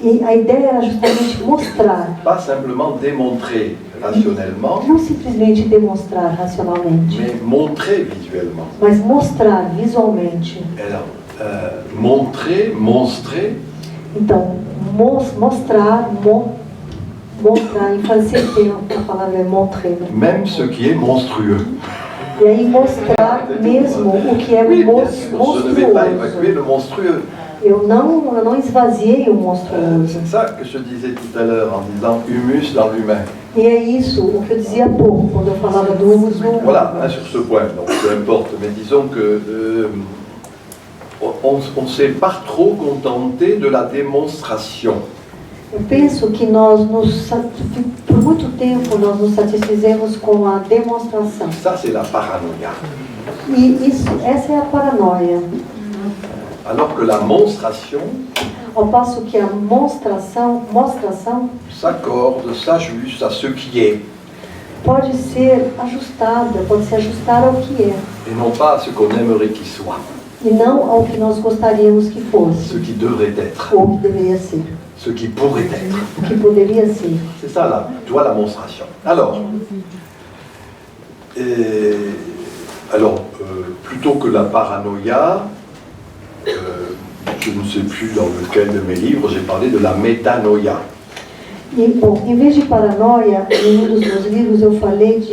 E a ideia era justamente mostrar, pas simplement démontrer rationnellement, não simplesmente demonstrar racionalmente, mais montrer visuellement. mas mostrar visualmente. Et alors, montrer, monstrer, Então, mostrar, mostrar, em francês tem a palavra é montrer, né? même ce qui est monstrueux. E aí mostrar mesmo o que é Oui, bien sûr, je ne vais pas évacuer monstruoso. le monstrueux. Eu não esvaziei o monstruoso. C'est ça que je disais tout à l'heure en disant humus dans l'humain. E é isso o que eu dizia há pouco, quando eu falava do humus no humano. Voilà, hein, sur ce point, donc peu importe, mais disons que on ne s'est pas trop contenté de la démonstration. Eu penso que nós, por muito tempo, nós nos satisfizemos com a demonstração. Ça, c'est la paranoïa. E essa é a paranoia. Alors que la monstration Ao passo que a mostração s'accorde, s'ajuste à ce qui est, pode ser ajustada, pode se ajustar ao que é, et non pas à ce qu'on aimerait qu'il soit, e não ao que nós gostaríamos que fosse, ce qui devrait être, ou que deveria ser, ce qui pourrait être. o que poderia ser. C'est ça, là, tu vois, la monstration. Alors, plutôt que la paranoïa, je ne sais plus dans lequel de mes livres, j'ai parlé de la métanoïa. E, bom, em vez de paranoia, em dos meus livros eu falei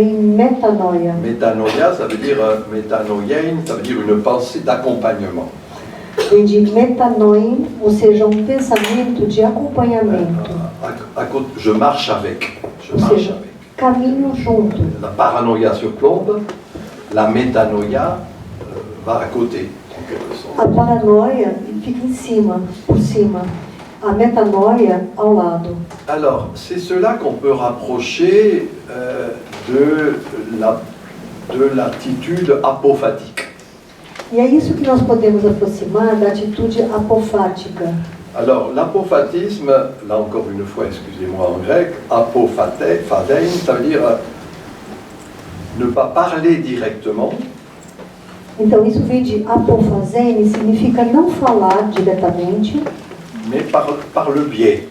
em metanoia. Métanoïa, ça veut dire métanoïen, ça veut dire une pensée d'accompagnement. Vem de metanoim, ou seja, um pensamento de acompanhamento, Je marche avec. Je ou marche seja, avec. caminho junto. La paranoïa surplombe, la métanoïa va à côté, en quelque sorte. A paranoia fica em cima, por cima. A metanoia ao lado. Alors, c'est cela qu'on peut rapprocher de l'attitude apophatique. E é isso que nós podemos aproximar da atitude apofática. Alors, l'apophatisme, là encore une fois, excusez-moi en grec, apophatein, ça veut dire ne pas parler directement, Então, isso vem de apofazene, significa não falar diretamente, mais par le biais.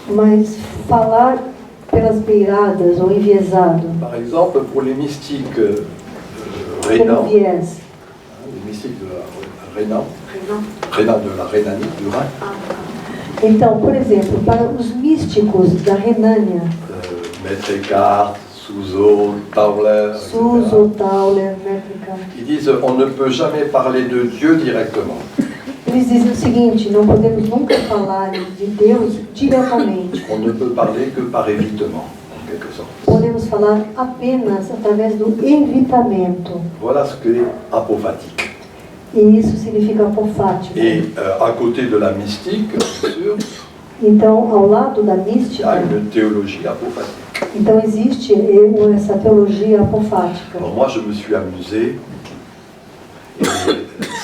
mas falar pelas beiradas ou enviesado, Par exemple, pour les mystiques pelo rénans, viés. les mystiques de la Rénan de la Rhénanie, du Rhin, Então, por exemplo, para os místicos da Renânia, Maître Eckhart, Suso, Tauler, etc., Suso, Tauler, Métrica, ils disent on ne peut jamais parler de Dieu directement. eles dizem o seguinte: não podemos nunca falar de Deus diretamente. On ne peut parler que par évitement, en quelque sorte. Podemos falar apenas através do evitamento. Voilà ce qu'est apophatique. E isso significa apofático. Et à côté de la mystique, bien sûr, Então, ao lado da il y a mística, une théologie apophatique. então existe essa teologia apofática. Alors moi, je me suis amusé, et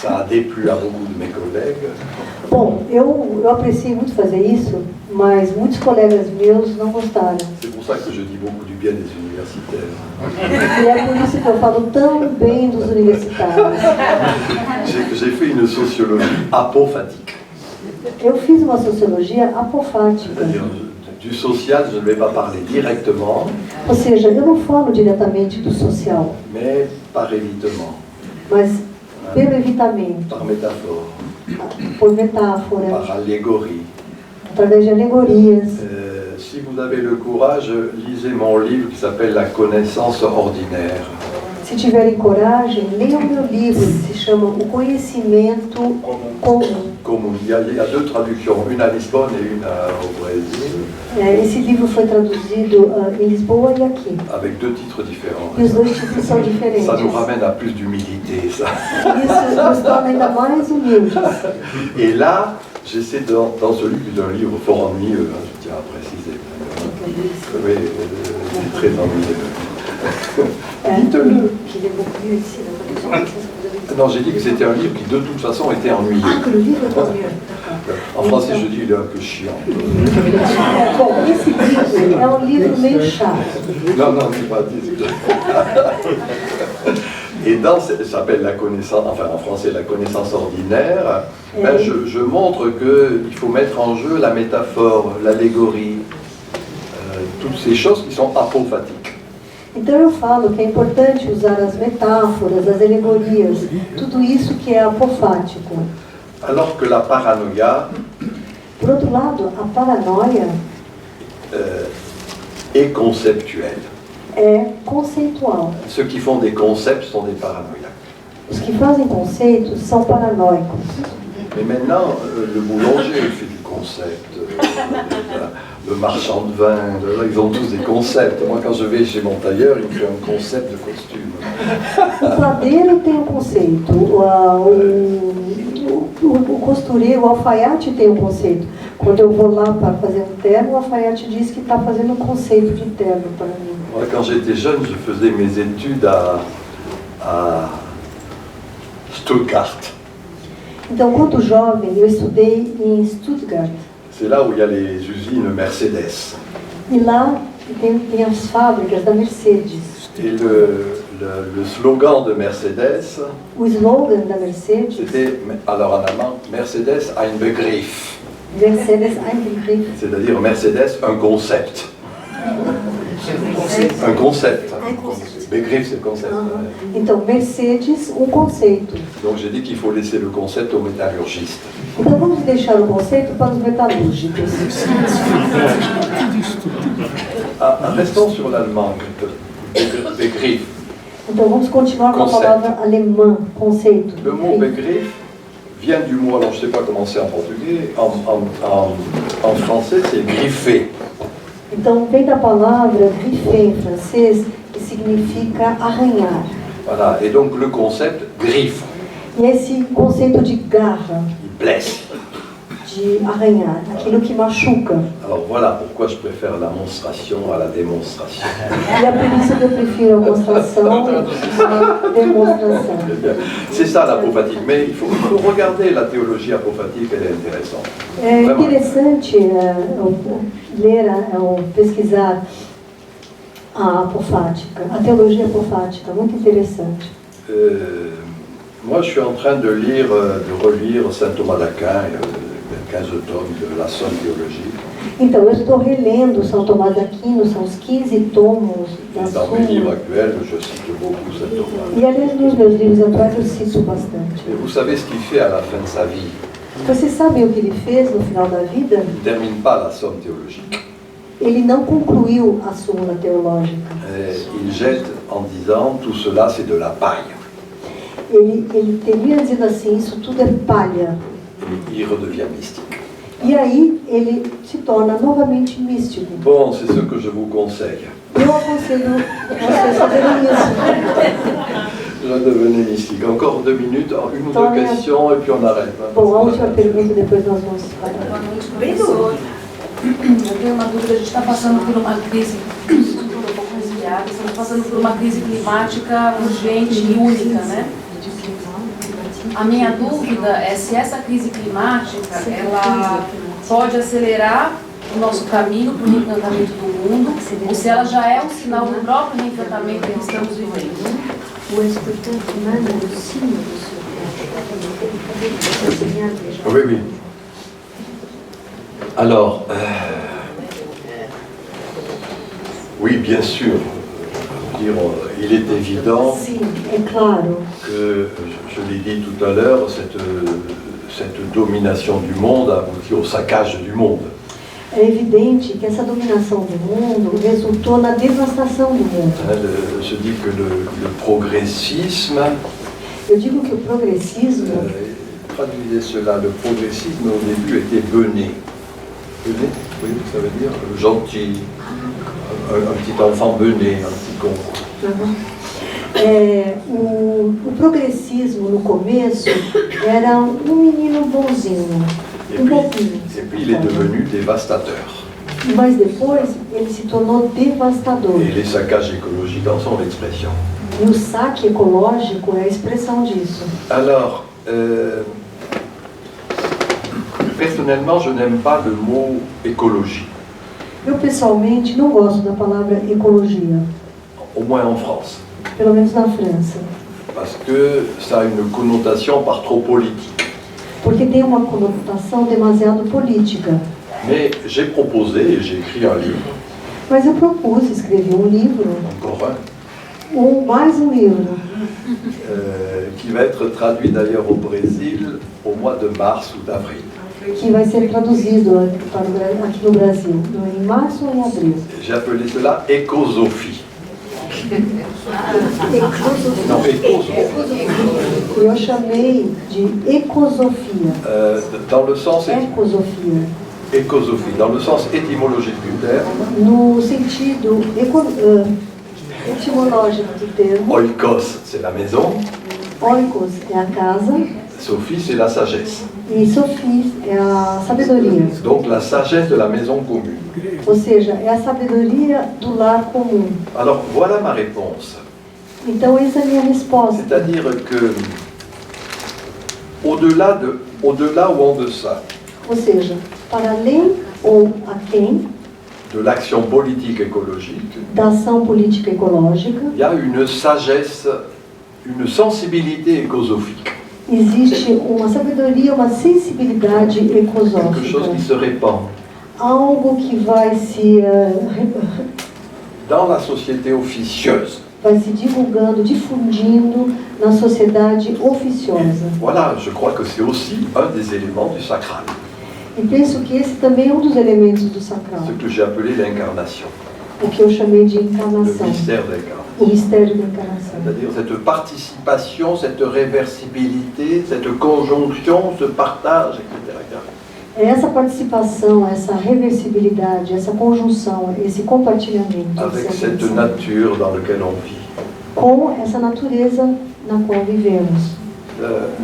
ça a déplu à beaucoup de mes collègues, Bom, eu apreciei muito fazer isso, mas muitos colegas meus não gostaram. c'est pour ça que je dis beaucoup du bien des universitaires. E é por isso que eu falo tão bem dos universitários. J'ai fait une sociologie apophatique, Eu fiz uma sociologia apofática. c'est-à-dire du social, je ne vais pas parler directement, Ou seja, eu não falo diretamente do social, mais par évitement, mas pelo evitamento, par métaphore, por metáfora, par allégorie. através de alegorias. si vous avez le courage, lisez mon livre qui s'appelle La connaissance ordinaire. Se tiverem coragem, leiam meu livro, que se chama O Conhecimento Comum. Comme il y a deux traductions, une à Lisbonne et une au Brésil, Esse livro foi traduzido em Lisboa e aqui. avec deux titres différents. E os dois títulos são diferentes. Ça nous ramène à plus d'humilité, ça. Isso nos torna ainda mais humildes. Et là, j'essaie dans ce livre, qui est un livre fort ennuyeux, hein, je tiens à préciser. Oui, il est très ennuyeux. Dites-le. Qu'il est beaucoup mieux ici, la traduction française que vous avez dit. Non, j'ai dit que c'était un livre qui de toute façon était ennuyeux. Ah, que le livre est ennuyeux, d'accord. En français, je dis il est un peu chiant. Bom, esse livro é um livro meio chato. Non, non, c'est pas dit. Et dans, ça s'appelle la connaissance, enfin en français la connaissance ordinaire, ben, je montre qu'il faut mettre en jeu la métaphore, l'allégorie, toutes ces choses qui sont apophatiques. Então eu falo que é importante usar as metáforas, as alegorias, tudo isso que é apofático. Alors que la paranoïa Por outro lado, a paranoia est conceptuelle. é conceitual. Ceux qui font des concepts sont des paranoïaques. Os que fazem conceitos são paranoicos. Mais maintenant, le boulanger fait du concept, le marchand de vin, ils ont tous des concepts. Moi, quand je vais chez mon tailleur, il me fait un concept de costume. O padeiro tem um conceito, o costureiro, o alfaiate tem um conceito. Quando eu vou lá para fazer um terno, o alfaiate diz que está fazendo um conceito de terno para mim. Moi, quand j'étais jeune, je faisais mes études à Stuttgart. Então, quando jovem, eu estudei em Stuttgart. C'est là où il y a les usines Mercedes. E lá tem as fábricas da Mercedes. Et le slogan de Mercedes, O slogan da Mercedes, c'était, alors en allemand, Mercedes ein Begriff. Mercedes ein Begriff. C'est-à-dire Mercedes, un concept. Un concept. Begriff, c'est le concept. Então, Mercedes, um conceito. Donc j'ai dit qu'il faut laisser le concept aux métallurgistes. Então, vamos deixar o conceito para os metalúrgicos. Restons sur l'allemand. Begriff. Então, vamos continuar com a Conceito. palavra alemã, conceito. Le mot Begriff vient du mot, alors je ne sais pas comment c'est en portugais, en français c'est griffer. Então, vem da palavra griffer em francês, que significa arranhar. Voilà, et donc le concept griffe, E esse conceito de garra, il blesse. de arranhar, aquilo que machuca. Alors voilà pourquoi je préfère la monstration à la démonstration. E é por isso que eu prefiro a mostração à demonstração. C'est ça l'apophatique, mais il faut regarder la théologie apophatique, elle est intéressante. É Vraiment. interessante ler ou pesquisar a apofática, a teologia apofática, muito interessante. Moi je suis en train de lire, de relire Saint Thomas d'Aquin, 15 tomes de la Somme théologique. Então, eu estou relendo São Tomás de Aquino, são os 15 tomos da Dans mes livres Suma. actuels, je cite beaucoup Saint Thomas. E, aliás, nos meus livros atuais eu cito bastante. Et vous savez ce qu'il fait à la fin de sa vie? Vocês sabem o que ele fez no final da vida? Il ne termine pas la Somme théologique. Ele não concluiu a súmula teológica. Il jette en disant tout cela c'est de la paille. Ele termina dizendo assim, isso tudo é palha. Et il redevient mystique. E aí ele se torna novamente místico. Bon, c'est ce que je vous conseille. Eu aconselho vocês a fazerem isso. Je devenais mystique. Encore 2 minutes, une ou deux questions et puis on arrête. Bom, a última pergunta, depois nós vamos parar. Boa noite, professor. Eu tenho uma dúvida, a gente está passando por uma crise, estamos passando por uma crise climática urgente e única, né? A minha dúvida é se essa crise climática, ela pode acelerar o nosso caminho para o reencantamento do mundo, ou se ela já é um sinal do próprio reencantamento que estamos vivendo. Oui, oui. Alors, oui, bien sûr. Je veux dire, il est évident Sim, é claro que, je l'ai dit tout à l'heure, cette domination du monde aboutit au saccage du monde. é evidente que essa dominação do mundo resultou na devastação do mundo. Je dis que le progressisme, Eu digo que o progressismo, traduisez cela, le progressisme au début était bené. Bené, vous voyez ce que ça veut dire? Gentil, un petit enfant bené, un petit con. o progressismo no começo era um menino bonzinho, um pouquinho. Et puis il est devenu dévastateur. Mas depois ele se tornou devastador. Et les saccages écologiques en sont l'expression. E o saque ecológico é a expressão disso. Alors, personnellement, je n'aime pas le mot écologie, Eu pessoalmente não gosto da palavra ecologia, au moins en France, pelo menos na França, parce que ça a une connotation par trop politique. porque tem uma conotação demasiado política. Mais j'ai proposé, et j'ai écrit un livre, Mas eu propus, escrevi um livro, encore mais um livro, qui va être traduit d'ailleurs au Brésil au mois de mars ou d'avril. que vai ser traduzido aqui no Brasil, em março ou em abril. J'ai appelé cela écosophie. Non, écosophie. E eu chamei de ecosofia. Dans le sens Ecosofia. écosophie, dans le sens étymologique du terme, No sentido etimológico do termo, oikos c'est la maison, oikos é a casa Sophie c'est la sagesse. e sophie é a sabedoria. Donc la sagesse de la maison commune. Ou seja, é a sabedoria do lar comum. Alors voilà ma réponse. Então essa é a minha resposta. C'est-à-dire que au-delà ou en deçà Ou seja, para além ou aquém de l'action politique écologique, da ação política ecológica, il y a une sagesse, une sensibilité écosophique, existe uma sabedoria, uma sensibilidade quelque chose ecosófica. qui se répand Algo que vai se dans la société officieuse. divulgando, difundindo na sociedade oficiosa. Voilà, je crois que c'est aussi un des éléments du sacral, E penso que esse também é um dos elementos do sacral, ce que j'ai appelé l'incarnation, o que eu chamei de le encarnação, mystère d'incarnation. o mistério da encarnação. C'est-à-dire cette participation, cette réversibilité, cette conjonction, ce partage, etc. É essa participação, essa reversibilidade, essa conjunção, esse compartilhamento, Avec essa cette atenção, nature dans laquelle on vit. com essa natureza na qual vivemos.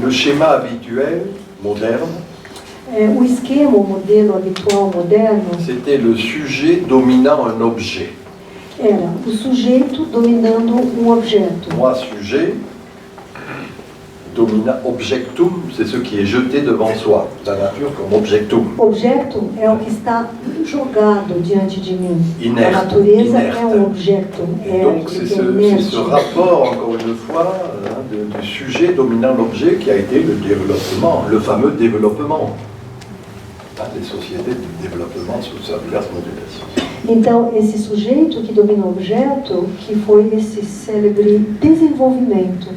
Le schéma habituel, moderne, O esquema, o modelo habitual moderno, c'était le sujet dominant un objet. era o sujeito dominando um objeto. Moi, sujet, dominant objectum, c'est ce qui est jeté devant soi, la nature comme objectum. Objeto é o que está jogado diante de mim. Inerte, A natureza inerte. é um objeto, Et é donc c'est aquilo que é ce inerte. rapport, encore une fois, du sujet dominant l'objet qui a été le développement, le fameux développement. Des sociétés de développement sous sa diverse modulation. Então, esse sujeito que domina o objeto, que foi esse célebre desenvolvimento.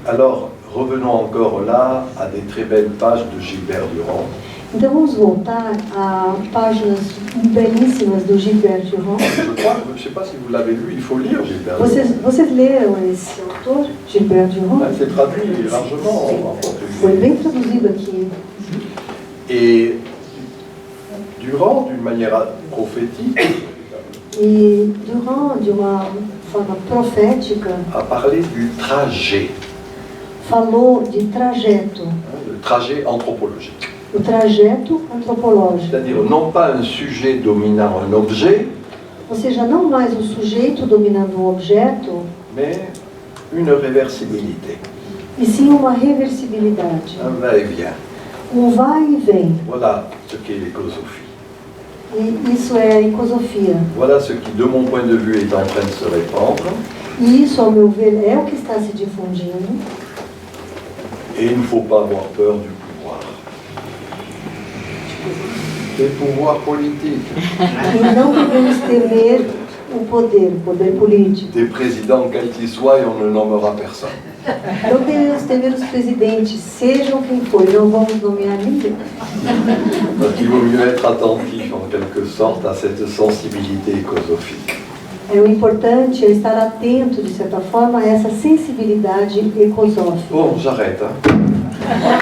Alors, revenons encore là à des très belles pages de Gilbert Durand. Então, vamos voltar a páginas belíssimas do Gilbert Durand. Je crois, je ne sais pas si vous l'avez lu, il faut lire Gilbert Durand. Vocês leram esse autor, Gilbert Durand? C'est traduit largement en portugais. Foi bem traduzido aqui. Et Durand, d'une manière prophétique, E Durand, de uma forma profética, a parlé du trajet, falou de trajeto, le trajet anthropologique. o trajeto antropológico. C'est-à-dire non pas un sujet dominant un objet, Ou seja, não mais o sujeito dominando um objeto, mais une réversibilité, e sim uma reversibilidade, un va-et-vient. vai e vem. Voilà ce qu'est l'écosophie. E isso é a ecosofia. Voilà ce qui, de mon point de vue, est en train de se répandre. E isso, ao meu ver, é o que está se difundindo. Et il ne faut pas avoir peur du pouvoir. Des pouvoirs politiques. E não devemos temer o poder político. Des présidents, quels qu'ils soient, et on ne nommera personne. Não devemos temer os presidentes, sejam quem for, não vamos nomear ninguém. Donc il vaut mieux être attentif, en quelque sorte, à cette sensibilité écosophique. O importante é estar atento, de certa forma, a essa sensibilidade ecosófica. Bon, j'arrête. Hein.